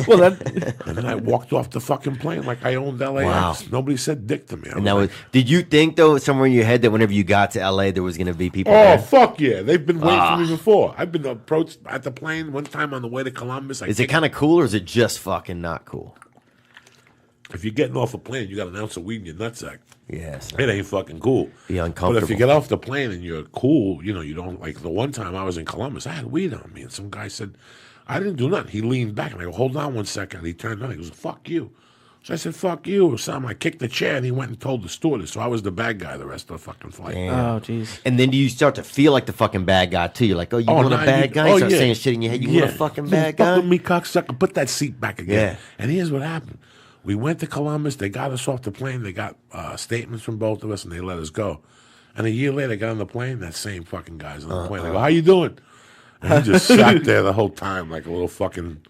Well, And then I walked off the fucking plane like I owned LAX. Wow. Nobody said dick to me. And that was, did you think, though, somewhere in your head that whenever you got to LA, there was going to be people Oh, there? fuck yeah. They've been waiting for me before. I've been approached at the plane one time on the way to Columbus. Is it kind of cool or is it just fucking not cool? If you're getting off a plane, you got an ounce of weed in your nutsack. Yes. It ain't fucking cool. Be But uncomfortable. if you get off the plane and you're cool, you know, you don't, like the one time I was in Columbus, I had weed on me, and some guy said, I didn't do nothing. He leaned back, and I go, hold on one second. And he turned on. He goes, fuck you. So I said, fuck you. Or something. I kicked the chair, and he went and told the stewardess. So I was the bad guy the rest of the fucking flight. Damn. Oh, jeez. And then do you start to feel like the fucking bad guy, too? You're like, oh, you want a bad guy? You start saying shit in your head. You want a fucking bad guy? Fuck with me, cocksucker. Put that seat back again. Yeah. And here's what happened. We went to Columbus. They got us off the plane. They got statements from both of us, and they let us go. And a year later, I got on the plane. That same fucking guy's on the plane. I go, how you doing? And he just sat there the whole time like a little fucking...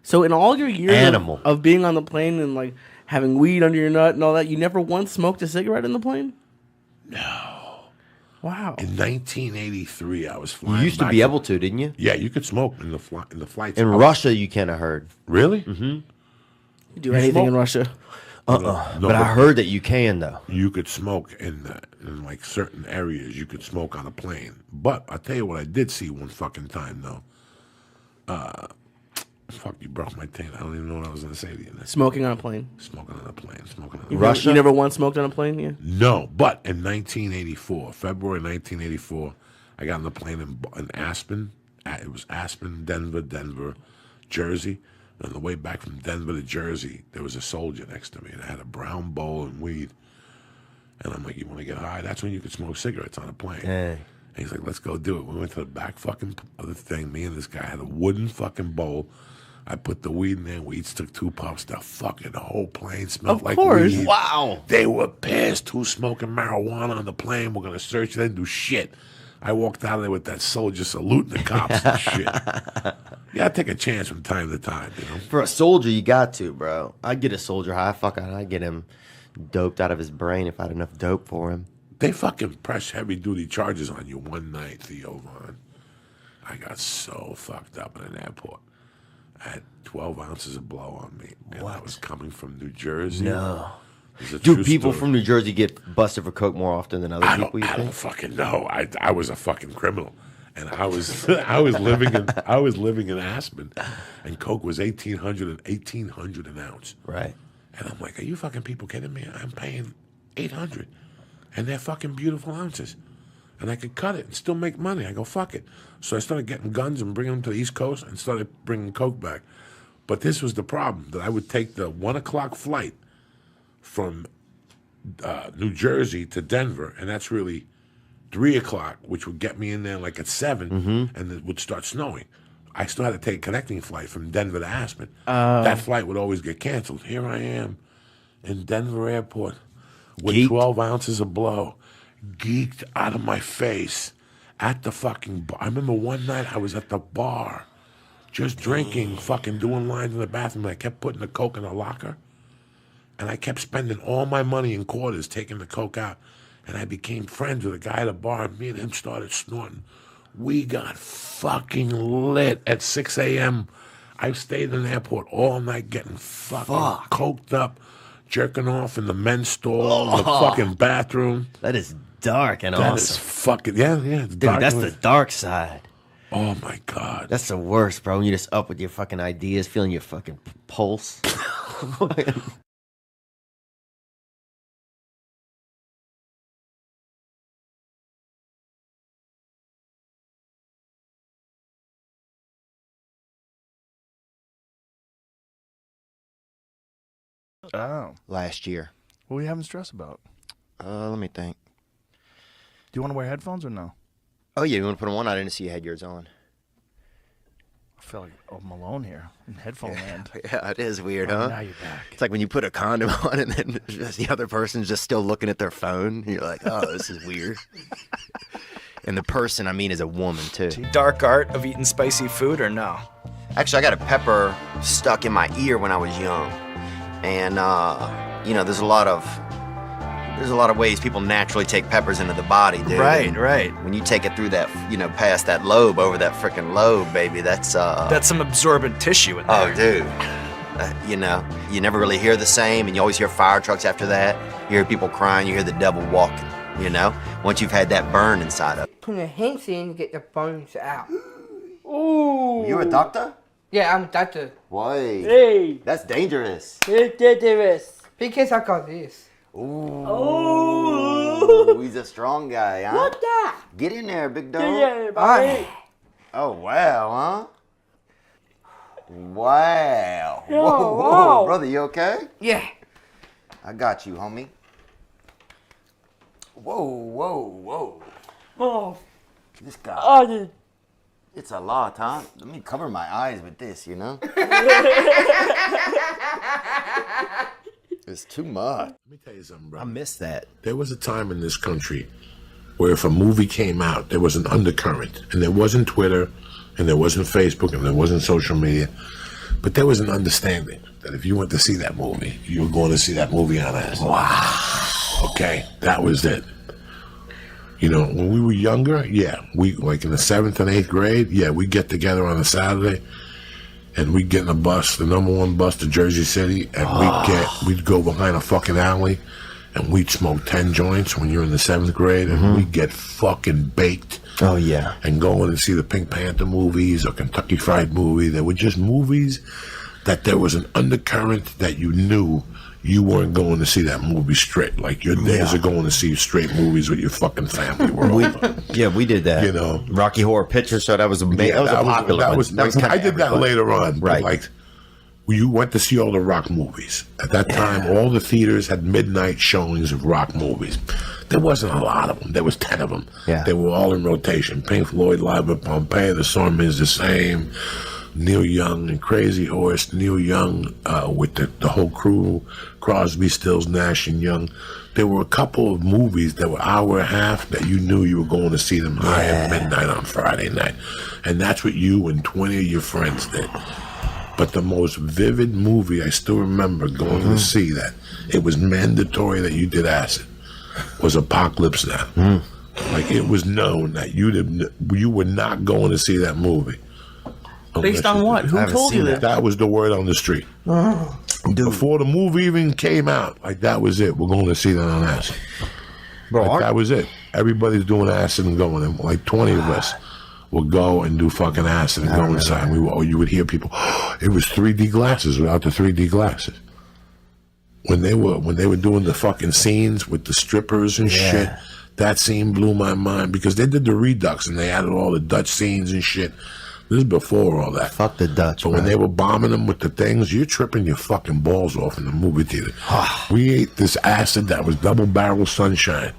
So in all your years Animal. of being on the plane and like having weed under your nut and all that, you never once smoked a cigarette in the plane? No. Wow. In 1983, I was flying. You used to back be able to, didn't you? Yeah, you could smoke in the flights. In Russia, you kind of heard. Really? Mm-hmm. You do anything in Russia? No, But I heard that you can, though. You could smoke in like certain areas. You could smoke on a plane. But I'll tell you what I did see one fucking time, though. Fuck, you broke my taint. I don't even know what I was going to say to you. Smoking on a plane. Smoking on a plane. You never once smoked on a plane, yeah? No, but in 1984, February 1984, I got on the plane in Aspen. It was Aspen, Denver, Jersey. And on the way back from Denver to Jersey, there was a soldier next to me, and I had a brown bowl and weed. And I'm like, you want to get high? That's when you could smoke cigarettes on a plane. Hey. And he's like, let's go do it. We went to the back fucking of the thing. Me and this guy had a wooden fucking bowl. I put the weed in there. We each took 2 puffs. The whole plane smelled like weed. Wow. They were pissed. Who's smoking marijuana on the plane? We're going to search. They didn't do shit. I walked out of there with that soldier saluting the cops and shit. Yeah, I take a chance from time to time, you know. For a soldier, you got to, bro. I'd get a soldier high. Fuck, I'd get him doped out of his brain if I had enough dope for him. They fucking press heavy-duty charges on you one night, Theo Von. I got so fucked up in an airport. I had 12 ounces of blow on me. And I was coming from New Jersey. No. Do people from New Jersey get busted for coke more often than other people? I don't fucking know. I was a fucking criminal, and I was living in Aspen, and coke was $1,800 an ounce. Right. And I'm like, are you fucking people kidding me? I'm paying $800, and they're fucking beautiful ounces, and I could cut it and still make money. I go, fuck it. So I started getting guns and bringing them to the East Coast and started bringing coke back. But this was the problem, that I would take the 1 o'clock flight from New Jersey to Denver, and that's really 3 o'clock, which would get me in there like at 7, and it would start snowing. I still had to take a connecting flight from Denver to Aspen. That flight would always get canceled. Here I am in Denver airport with 12 ounces of blow, geeked out of my face at the fucking bar. I remember one night I was at the bar just drinking, fucking doing lines in the bathroom, and I kept putting the coke in the locker. And I kept spending all my money in quarters, taking the coke out. And I became friends with a guy at a bar, and me and him started snorting. We got fucking lit at 6 a.m. I stayed in the airport all night getting fucking coked up, jerking off in the men's stall, in the fucking bathroom. That is dark and That awesome. is fucking, yeah. It's Dude, dark. that's the dark side. Oh, my God. That's the worst, bro. When you're just up with your fucking ideas, feeling your fucking pulse. Oh. Last year. What are you having stress about? Let me think. Do you want to wear headphones or no? Oh, yeah, you want to put them on? I didn't see you had yours on. I feel like I'm alone here in headphone land. Yeah, it is weird, Oh, huh? now you're back. It's like when you put a condom on and then just the other person's just still looking at their phone. You're like, oh, this is weird. And the person, I mean, is a woman, too. Dark art of eating spicy food or no? Actually, I got a pepper stuck in my ear when I was young. And, you know, there's a lot of ways people naturally take peppers into the body, dude. Right, And right. when you take it through that, you know, past that lobe, over that freaking lobe, baby, that's some absorbent tissue in there. Oh, dude. You know, you never really hear the same, and you always hear fire trucks after that. You hear people crying, you hear the devil walking, you know? Once you've had that burn inside of it. Put your hands in to get the bones out. Ooh. You're a doctor? Yeah, I'm a doctor. Why? Hey. That's dangerous. It's dangerous. Because I got this. Ooh. Oh. He's a strong guy, huh? What that? Get in there, big dog. Yeah, buddy. Oh, wow, huh? Wow. Yo, Whoa, wow. brother, you okay? Yeah. I got you, homie. Whoa. Oh. This guy. Oh, It's a lot, huh? Let me cover my eyes with this, you know? It's too much. Let me tell you something, bro. I miss that. There was a time in this country where if a movie came out, there was an undercurrent, and there wasn't Twitter, and there wasn't Facebook, and there wasn't social media, but there was an understanding that if you went to see that movie, you were going to see that movie on us. Wow. Okay, that was it. You know, when we were younger, yeah, we like in the 7th and 8th grade, yeah, we'd get together on a Saturday, and we'd get in a bus, the number 1 bus to Jersey City, and we'd go behind a fucking alley, and we'd smoke 10 joints when you're in the 7th grade, and we'd get fucking baked Oh, yeah. And going and see the Pink Panther movies or Kentucky Fried Movie. They were just movies that there was an undercurrent that you knew you weren't going to see that movie straight. Like your days are going to see straight movies with your fucking family. We did that. You know, Rocky Horror Picture Show. That was amazing. Yeah, that was a popular one. I did that later on. Right. But like, you went to see all the rock movies. At that time, all the theaters had midnight showings of rock movies. There wasn't a lot of them. There was 10 of them. Yeah. They were all in rotation. Pink Floyd, Live at Pompeii, The Song Is the Same, Neil Young and Crazy Horse, Neil Young with the whole crew, Crosby, Stills, Nash and Young. There were a couple of movies that were hour and a half that you knew you were going to see them high at midnight on Friday night. And that's what you and 20 of your friends did. But the most vivid movie I still remember going to see that, it was mandatory that you did acid, was Apocalypse Now. Like it was known that you were not going to see that movie. Based on what? Who told you that? That was the word on the street. Before the movie even came out, like that was it. We're going to see that on acid. Like, that was it. Everybody's doing acid and going. And like 20 of us would go and do fucking acid and go inside. You would hear people, it was 3D glasses without the 3D glasses. When they were doing the fucking scenes with the strippers and shit, that scene blew my mind because they did the Redux and they added all the Dutch scenes and shit. This is before all that. Fuck the Dutch. But when they were bombing them with the things, you're tripping your fucking balls off in the movie theater. We ate this acid that was double barrel sunshine.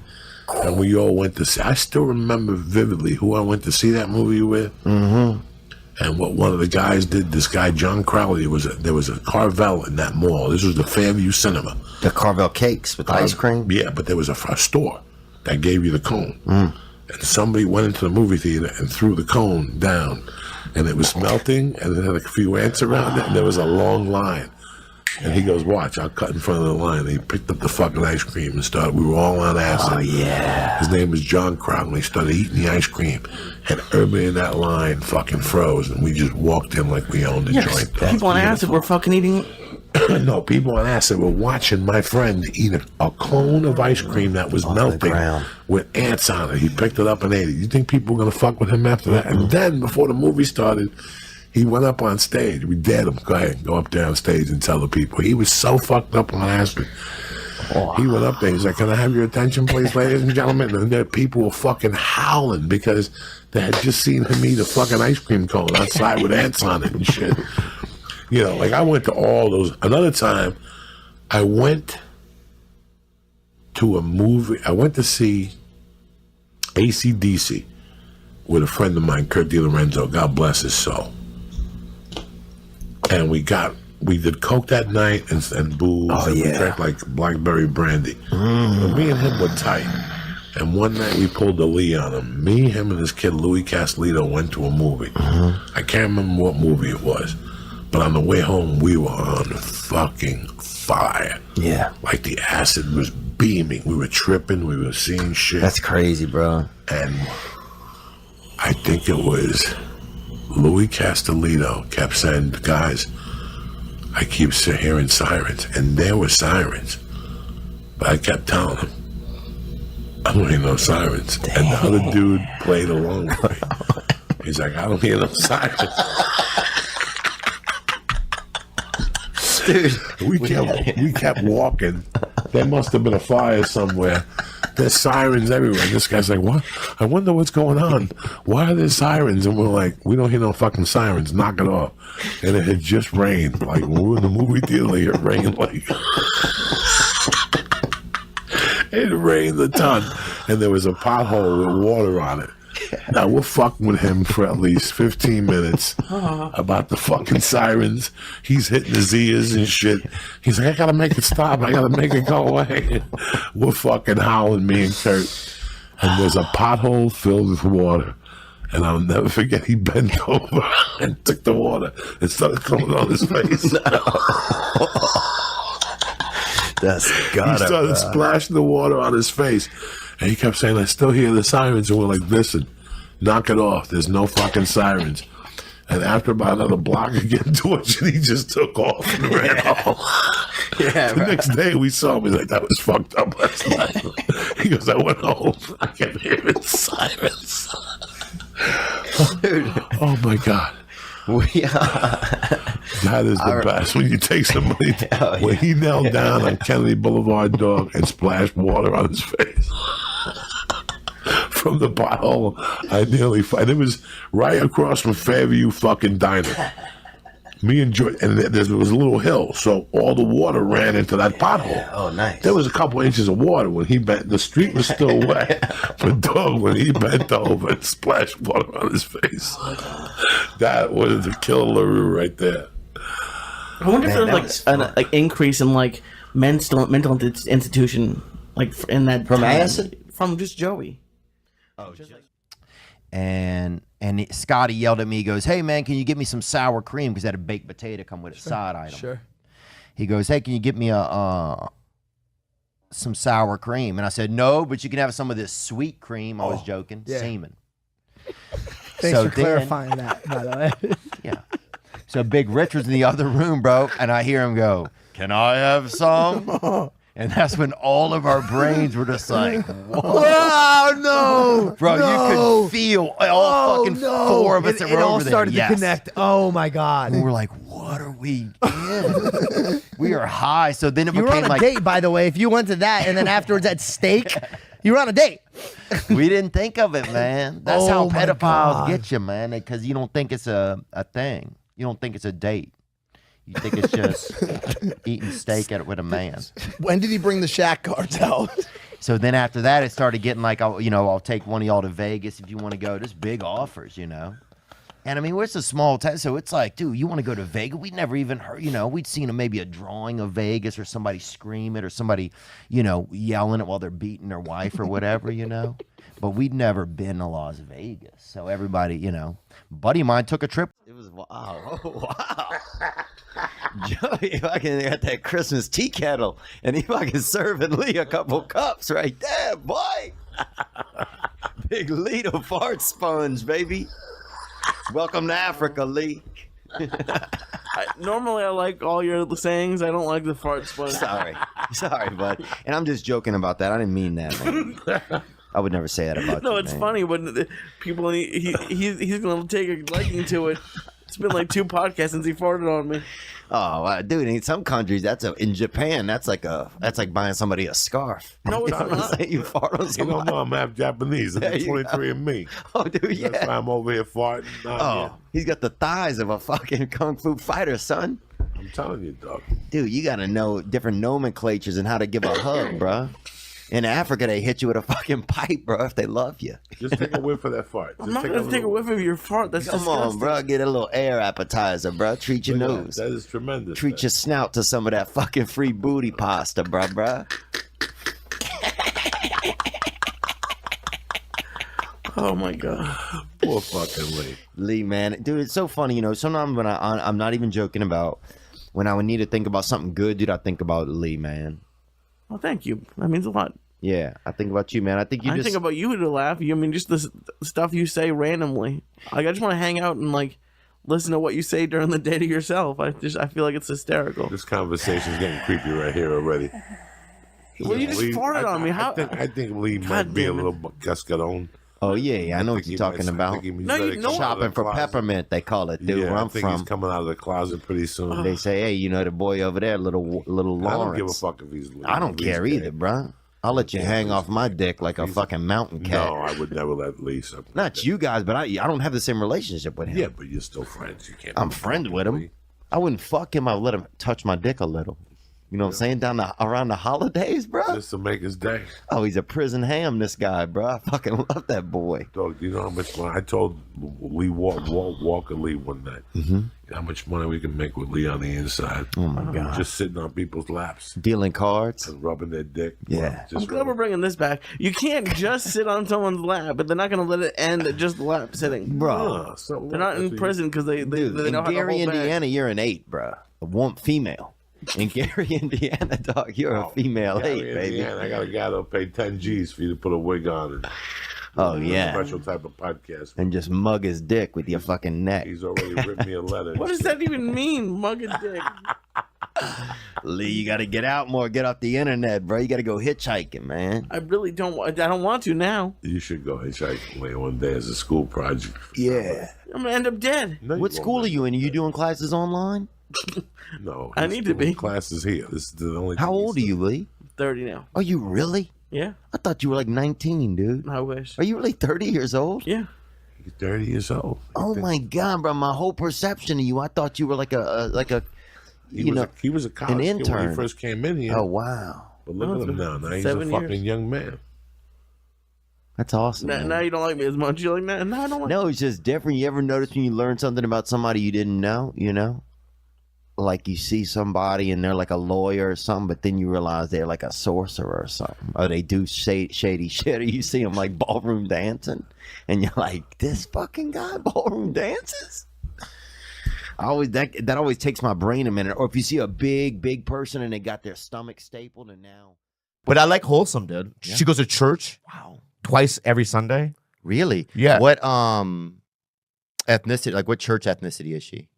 And we all went to see. I still remember vividly who I went to see that movie with. And what one of the guys did, this guy, John Crowley, there was a Carvel in that mall. This was the Fairview Cinema. The Carvel cakes with ice cream? Yeah, but there was a store that gave you the cone. And somebody went into the movie theater and threw the cone down. And it was melting, and it had a few ants around it, and there was a long line. And he goes, watch, I'll cut in front of the line. And he picked up the fucking ice cream and started, we were all on acid. Oh, yeah. His name was John Crowley. He started eating the ice cream. And everybody in that line fucking froze, and we just walked in like we owned the joint. People on acid were fucking eating... No, people on acid were watching my friend eat a cone of ice cream that was melting with ants on it. He picked it up and ate it. You think people were going to fuck with him after that? And then, before the movie started, he went up on stage. We dared him. Go ahead, go up there on stage and tell the people. He was so fucked up on acid. He went up there. He's like, can I have your attention, please, ladies and gentlemen? And there, people were fucking howling because they had just seen him eat a fucking ice cream cone outside with ants on it and shit. You know, like I went to all those. Another time, I went to a movie. I went to see AC/DC with a friend of mine, Kurt DiLorenzo. God bless his soul. And we did coke that night and booze. And we drank like blackberry brandy. And me and him were tight. And one night we pulled the Lee on him. Me, him, and this kid Louis Castellito went to a movie. I can't remember what movie it was. But on the way home, we were on fucking fire. Yeah. Like the acid was beaming. We were tripping. We were seeing shit. That's crazy, bro. And I think it was Louis Castellito kept saying, guys, I keep hearing sirens. And there were sirens. But I kept telling him, I don't hear no sirens. Damn. And the other dude played along with me. He's like, I don't hear no sirens. Dude, we kept walking. There must have been a fire somewhere. There's sirens everywhere. And this guy's like, what? I wonder what's going on. Why are there sirens? And we're like, we don't hear no fucking sirens. Knock it off. And it had just rained. Like, when we were in the movie theater, it rained like... It rained a ton. And there was a pothole with water on it. Now, we're fucking with him for at least 15 minutes about the fucking sirens. He's hitting his ears and shit. He's like, I gotta make it stop. I gotta make it go away. We're fucking howling, me and Kurt. And there's a pothole filled with water. And I'll never forget, he bent over and took the water and started coming on his face. That's He started splashing the water on his face. And he kept saying, I still hear the sirens. And we're like, listen, knock it off. There's no fucking sirens. And after about another block of getting tortured, he just took off and ran home. The next day we saw him. He's like, that was fucked up last night. He goes, I went home. I kept hearing sirens. Oh my God. That is the best when you take somebody when he knelt down on Kennedy Boulevard, dog, and splashed water on his face from the pothole. I nearly and it was right across from Fairview fucking Diner. Me and Joy, and there was a little hill, so all the water ran into that pothole. Oh, nice. There was a couple inches of water when he bent. The street was still wet, but dog, when he bent over and splashed water on his face, that was the killer right there. I wonder if there's like an increase in like mental institution, like in that from time. acid, from just Joey. Oh, and Scotty yelled at me. He goes, "Hey man, can you get me some sour cream? Because I had a baked potato come with a side item." Sure. He goes, "Hey, can you get me some sour cream?" And I said, "No, but you can have some of this sweet cream." I was joking, yeah. semen. Thanks for clarifying that, by the way. Yeah. So Big Richard's in the other room, bro, and I hear him go, "Can I have some?" And that's when all of our brains were just like, "Oh no, bro!" No. You could feel all fucking four of us that were It all over there. started Yes. to connect. Oh my God! And we're like, "What are we in?" We are high. So then it You were became on a like date, by the way. If you went to that and then afterwards at steak, you were on a date. we didn't think of it, man. That's how Oh, my pedophiles God. get you, man. Because you don't think it's a thing. You don't think it's a date. You think it's just eating steak with a man. When did he bring the Shaq cards out? So then after that, it started getting like, I'll take one of y'all to Vegas if you want to go. There's big offers, And I mean, it's a small town, so it's like, dude, you want to go to Vegas? We'd never even heard, we'd seen maybe a drawing of Vegas or somebody scream it or somebody, yelling it while they're beating their wife or whatever, But we'd never been to Las Vegas. So everybody, buddy of mine took a trip. It was wow. Oh, wow. Joey fucking got that Christmas tea kettle and he fucking serving Lee a couple cups right there, boy. Big Lito fart sponge, baby. Welcome to Africa, Lee. Normally I like all your sayings. I don't like the fart sponge. Sorry, bud. And I'm just joking about that. I didn't mean that, man. I would never say that about you. No, it's man. funny when people he's gonna take a liking to it. It's been like 2 podcasts since he farted on me. Oh, dude! In some countries, in Japan, that's like buying somebody a scarf. No, it's not. You fart on You somebody. don't know I'm half Japanese. There I'm you 23 and me. Oh, dude, yeah. That's why I'm over here farting. He's got the thighs of a fucking kung fu fighter, son. I'm telling you, dog. Dude, you gotta know different nomenclatures and how to give a hug, bro. In Africa, they hit you with a fucking pipe, bro, if they love you. Just take a whiff of that fart. I'm not gonna take a whiff of your fart. That's Come disgusting. on, bro. Get a little air appetizer, bro. Treat your nose. That is tremendous. Treat your snout to some of that fucking free booty pasta, bro. Oh my God. Poor fucking Lee. Lee, man. Dude, it's so funny, sometimes when I'm not even joking about when I would need to think about something good, dude, I think about Lee, man. Well, thank you. That means a lot. Yeah, I think about you, man. I think I think about you to laugh. Just the stuff you say randomly. Like I just want to hang out and like listen to what you say during the day to yourself. I feel like it's hysterical. This conversation's getting creepy right here already. Well, you just farted on me. How? I think Lee might be a little cascarone. Oh yeah, I know what you're talking about. Shopping for peppermint, they call it, dude. Yeah, where I I'm think from. he's coming out of the closet pretty soon. They say, hey, the boy over there, little Lawrence. I don't give a fuck if he's. I don't care either, bro. I'll let you hang off my dick like a fucking mountain cat. No, I would never let Lee. Not you guys, but I don't have the same relationship with him. Yeah, but you're still friends. You can't. I'm friends with him. I wouldn't fuck him. I'd let him touch my dick a little. You know what I'm saying? Around the holidays, bro. Just to make his day. Oh, he's a prison ham, this guy, bro. I fucking love that boy. Dog, do you know how much money? I told Lee Walker Lee one night. Mm-hmm. How much money we can make with Lee on the inside. Oh my God. Just sitting on people's laps. Dealing cards. And rubbing their dick. Yeah. I'm glad we're bringing this back. You can't just sit on someone's lap, but they're not going to let it end at just lap sitting. Bro. They're not in prison because they Dude, know in how to Gary, hold back. Indiana, you're an 8, bro. A warm female. In Gary, Indiana, dog, you're a female 8, baby. Indiana, I got a guy that'll pay 10 G's for you to put a wig on. And Oh, yeah. Special type of podcast. And just mug his dick with your fucking neck. He's already written me a letter. What does that even mean, mug a dick? Lee, you got to get out more. Get off the internet, bro. You got to go hitchhiking, man. I really don't. I don't want to now. You should go hitchhiking one day as a school project. Yeah. I'm gonna end up dead. No, What school are you in? Are you doing classes online? No, I he's need to doing be. classes here. This is the only. How old are you, Lee? 30 now. Are you really? Yeah. I thought you were like 19, dude. I wish. Are you really 30 years old? Yeah. He's 30 years old. Oh my God, bro! My whole perception of you, I thought you were like a. He was a college an kid intern when he first came in here. Oh wow! But look at him now. Now he's a 7 fucking years. young man. That's awesome. Now you don't like me as much. You like that? No, I don't like. No, it's just different. You ever notice when you learn something about somebody you didn't know? You know, like you see somebody and they're like a lawyer or something, but then you realize they're like a sorcerer or something, or they do shady shit. Or you see them like ballroom dancing, and you're like, this fucking guy ballroom dances. That always takes my brain a minute. Or if you see a big person and they got their stomach stapled and now. But I like Wholesome, dude. Yeah. She goes to church. Wow. Twice every Sunday. Really? Yeah. What ethnicity? Like what church ethnicity is she?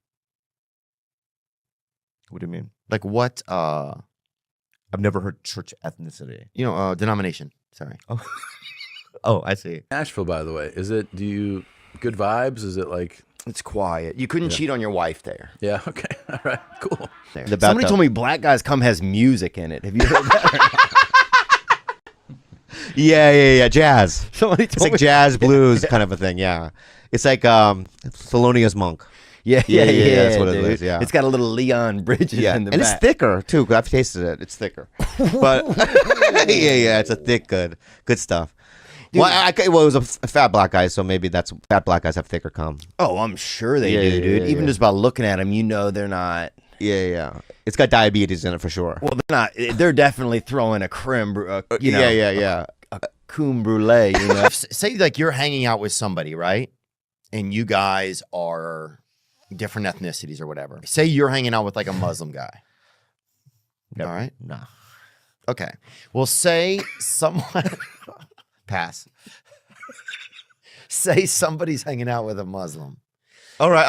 What do you mean? Like what? I've never heard church ethnicity. Denomination. Sorry. Oh, I see. Nashville, by the way, is it? Do you good vibes? Is it like? It's quiet. You couldn't cheat on your wife there. Yeah. Okay. All right. Cool. There. Somebody told me Black Guys Come has music in it. Have you heard that? Yeah. Jazz. Somebody It's like jazz blues kind of a thing. Yeah. It's like Thelonious Monk. Yeah. That's what it dude. is. Yeah. It's got a little Leon Bridges in the and back. it's thicker too. 'Cause I've tasted it. It's thicker. But yeah. It's a thick, good stuff. Dude. Well, it was a fat black guy, so maybe that's fat black guys have thicker cum. Oh, I'm sure they do, dude. Even just by looking at them, you know they're not. Yeah. It's got diabetes in it for sure. Well, they're not. They're definitely throwing a creme, Yeah. a creme brulee. You know, say like you're hanging out with somebody, right? And you guys are different ethnicities or whatever. Say you're hanging out with like a Muslim guy. Never. All right. Nah. Okay. Well, say someone. Pass. Say somebody's hanging out with a Muslim. All right,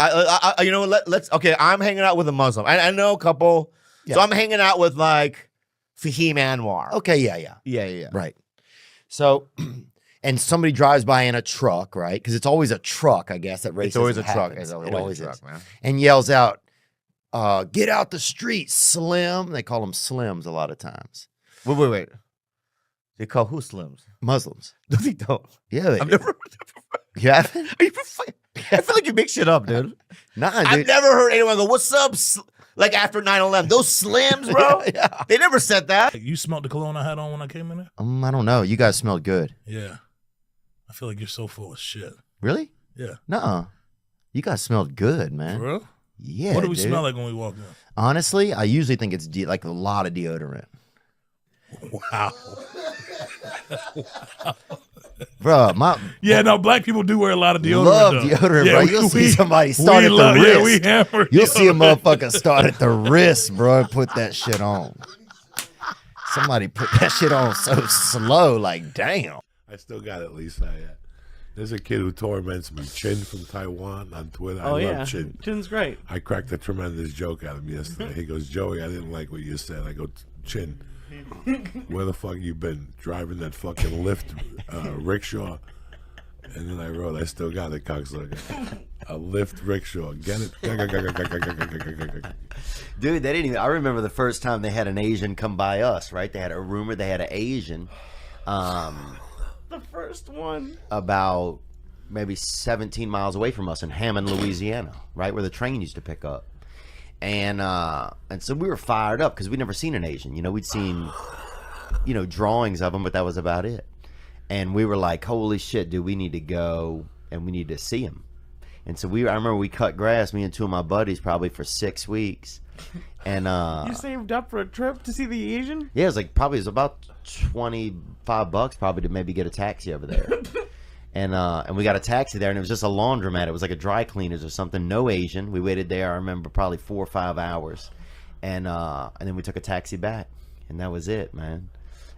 I you know what? Let's. Okay, I'm hanging out with a Muslim. I know a couple, so I'm hanging out with like Fahim Anwar. Okay, yeah. Right. So, and somebody drives by in a truck, right? Because it's always a truck, I guess. That racism It's always a truck. happens. It's It always a truck, is. man. And yells out, "Get out the street, Slim!" They call them Slims a lot of times. Wait. They call who Slims? Muslims. No, they don't. Yeah, they I've do. never. You haven't? I feel like you make shit up, dude. Nah, I've dude. never heard anyone go, "What's up?" Like after 9/11, those Slims, bro. Yeah. They never said that. You smelled the cologne I had on when I came in there? I don't know. You guys smelled good. Yeah. I feel like you're so full of shit. Really? Yeah. Nuh-uh. You guys smelled good, man. For real? Yeah. What do we dude. smell like when we walk in? Honestly, I usually think it's like a lot of deodorant. Wow. Bro, Yeah, no, black people do wear a lot of deodorant. love though. deodorant, Yeah, bro. You'll see somebody start at the wrist. Yeah, we hammer You'll see a deodorant. motherfucker start at the wrist, bro, and put that shit on. Somebody put that shit on so slow, like, damn. I still got it, Lisa. There's a kid who torments me, Chin from Taiwan, on Twitter. Oh, I yeah. love Chin. Chin's great. I cracked a tremendous joke at him yesterday. He goes, "Joey, I didn't like what you said." I go, "Chin, where the fuck you been? Driving that fucking Lyft rickshaw?" And then I wrote, "I still got it, cocksucker. A Lyft rickshaw. Get it?" Dude, they didn't even. I remember the first time they had an Asian come by us, right? They had a rumor they had an Asian. The first one. About maybe 17 miles away from us in Hammond, Louisiana, right where the train used to pick up. And so we were fired up because we'd never seen an Asian. You know, we'd seen, drawings of them, but that was about it. And we were like, holy shit, dude, we need to go and we need to see him. And so I remember we cut grass, me and two of my buddies, probably for 6 weeks. And You saved up for a trip to see the Asian? yeah, it was about $25 probably to maybe get a taxi over there. And we got a taxi there, and it was just a laundromat. It was like a dry cleaners or something. No Asian. We waited there, I remember, probably 4 or 5 hours. And then we took a taxi back, and that was it, man.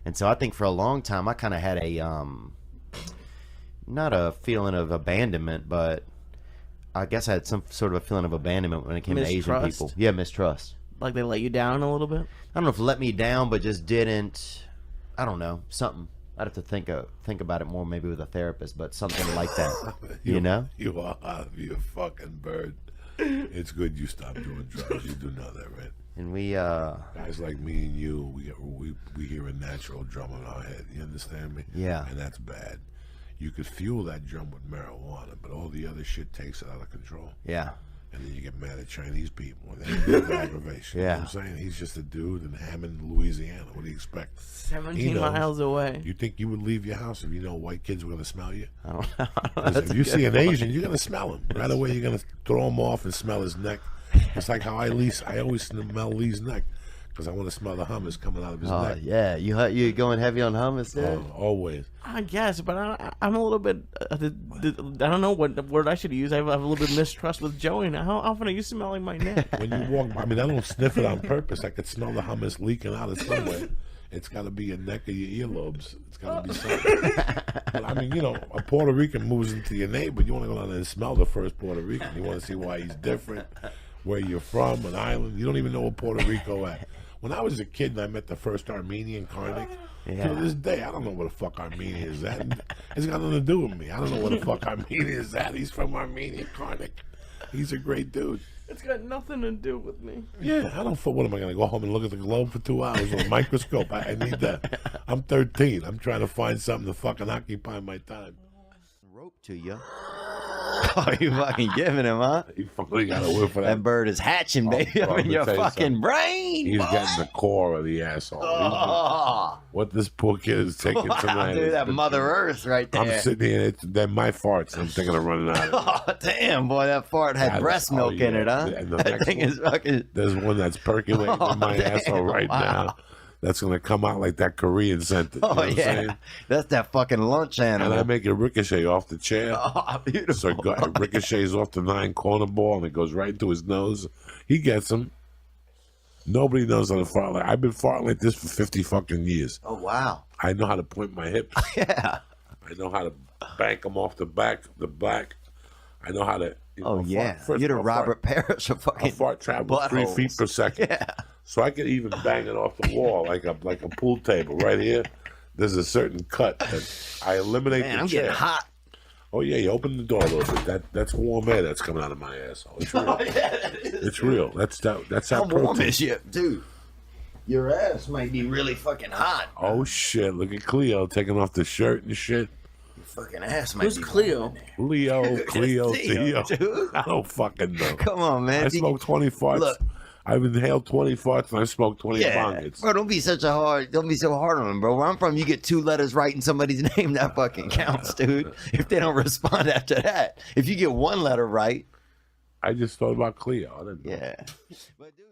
And so I think for a long time I kind of had a not a feeling of abandonment, but I guess I had some sort of a feeling of abandonment when it came to Asian Mistrust? people. Yeah, mistrust. Like they let you down a little bit? I don't know if let me down, but just didn't. I don't know, something. I'd have to think about it more, maybe with a therapist, but something like that. You know? You are a fucking bird. It's good you stopped doing drugs. You do know that, right? And we guys like me and you, we hear a natural drum in our head. You understand me? Yeah. And that's bad. You could fuel that drum with marijuana, but all the other shit takes it out of control. Yeah. And then you get mad at Chinese people. And then aggravation. Yeah. You know what I'm saying? He's just a dude in Hammond, Louisiana. What do you expect? 17 miles away. You think you would leave your house if you know white kids were going to smell you? I don't know. If you see an Asian, you're going to smell him. Right away, you're going to throw him off and smell his neck. It's like how I always smell Lee's neck because I want to smell the hummus coming out of his neck. Yeah. You going heavy on hummus there? Always. I guess, but I'm a little bit. I don't know what word I should use. I have a little bit of mistrust with Joey now. How often are you smelling my neck? When you walk by, I mean, I don't sniff it on purpose. I could smell the hummus leaking out of somewhere. It's got to be your neck or your earlobes. It's got to be something. But I mean, a Puerto Rican moves into your neighbor. You want to go down there and smell the first Puerto Rican. You want to see why he's different, where you're from, an island. You don't even know where Puerto Rico at. When I was a kid and I met the first Armenian Karnik, to this day, I don't know where the fuck Armenia is at. It's got nothing to do with me. I don't know where the fuck Armenia is at. He's from Armenia, Karnik. He's a great dude. It's got nothing to do with me. Yeah, I don't. What am I going to go home and look at the globe for 2 hours with a microscope? I need that. I'm 13. I'm trying to find something to fucking occupy my time. Rope to you. Oh, you fucking giving him, huh? You finally got a whiff of that. That bird is hatching, baby, up in your fucking brain. He's boy. getting the core of the asshole. Oh. What this poor kid is taking tonight. Dude, that Mother Earth right there. I'm sitting here, they're my farts. I'm thinking of running out of it. Oh, damn, boy, that fart had breast milk in it, huh? And the That next thing one, is fucking... There's one that's percolating in my asshole right now. That's going to come out like that Korean sentence. Oh, you know what I'm yeah. saying? That's that fucking lunch animal. And I make it ricochet off the chair. Oh, beautiful. So it ricochets off the 9-corner ball and it goes right into his nose. He gets him. Nobody knows how to fart like I've been farting like this for 50 fucking years. Oh, wow. I know how to point my hips. Yeah. I know how to bank them off the back. I know how to. Yeah. Fart. You're the Robert Parrish of fucking A fart travels 3 feet per second. Yeah. So I could even bang it off the wall like a pool table right here. There's a certain cut that I eliminate. Man, the I'm chair. getting hot. Oh yeah, you open the door a little bit. That's warm air that's coming out of my asshole. It's real. Oh, yeah, that is. It's real. That's How protein. warm is you? Dude, your ass might be really fucking hot. Oh shit! Look at Cleo taking off the shirt and shit. Your fucking ass might Who's be Cleo? Cleo, Theo, Theo. dude. I don't fucking know. Come on, man. I smoked 20 farts. Look. I've inhaled 20 farts and I smoked 20 Yeah, bongets. bro, don't be so hard on them, bro. Where I'm from, you get 2 letters right in somebody's name, that fucking counts, dude. If they don't respond after that, if you get 1 letter right, I just thought about Cleo. I didn't know. yeah. But dude.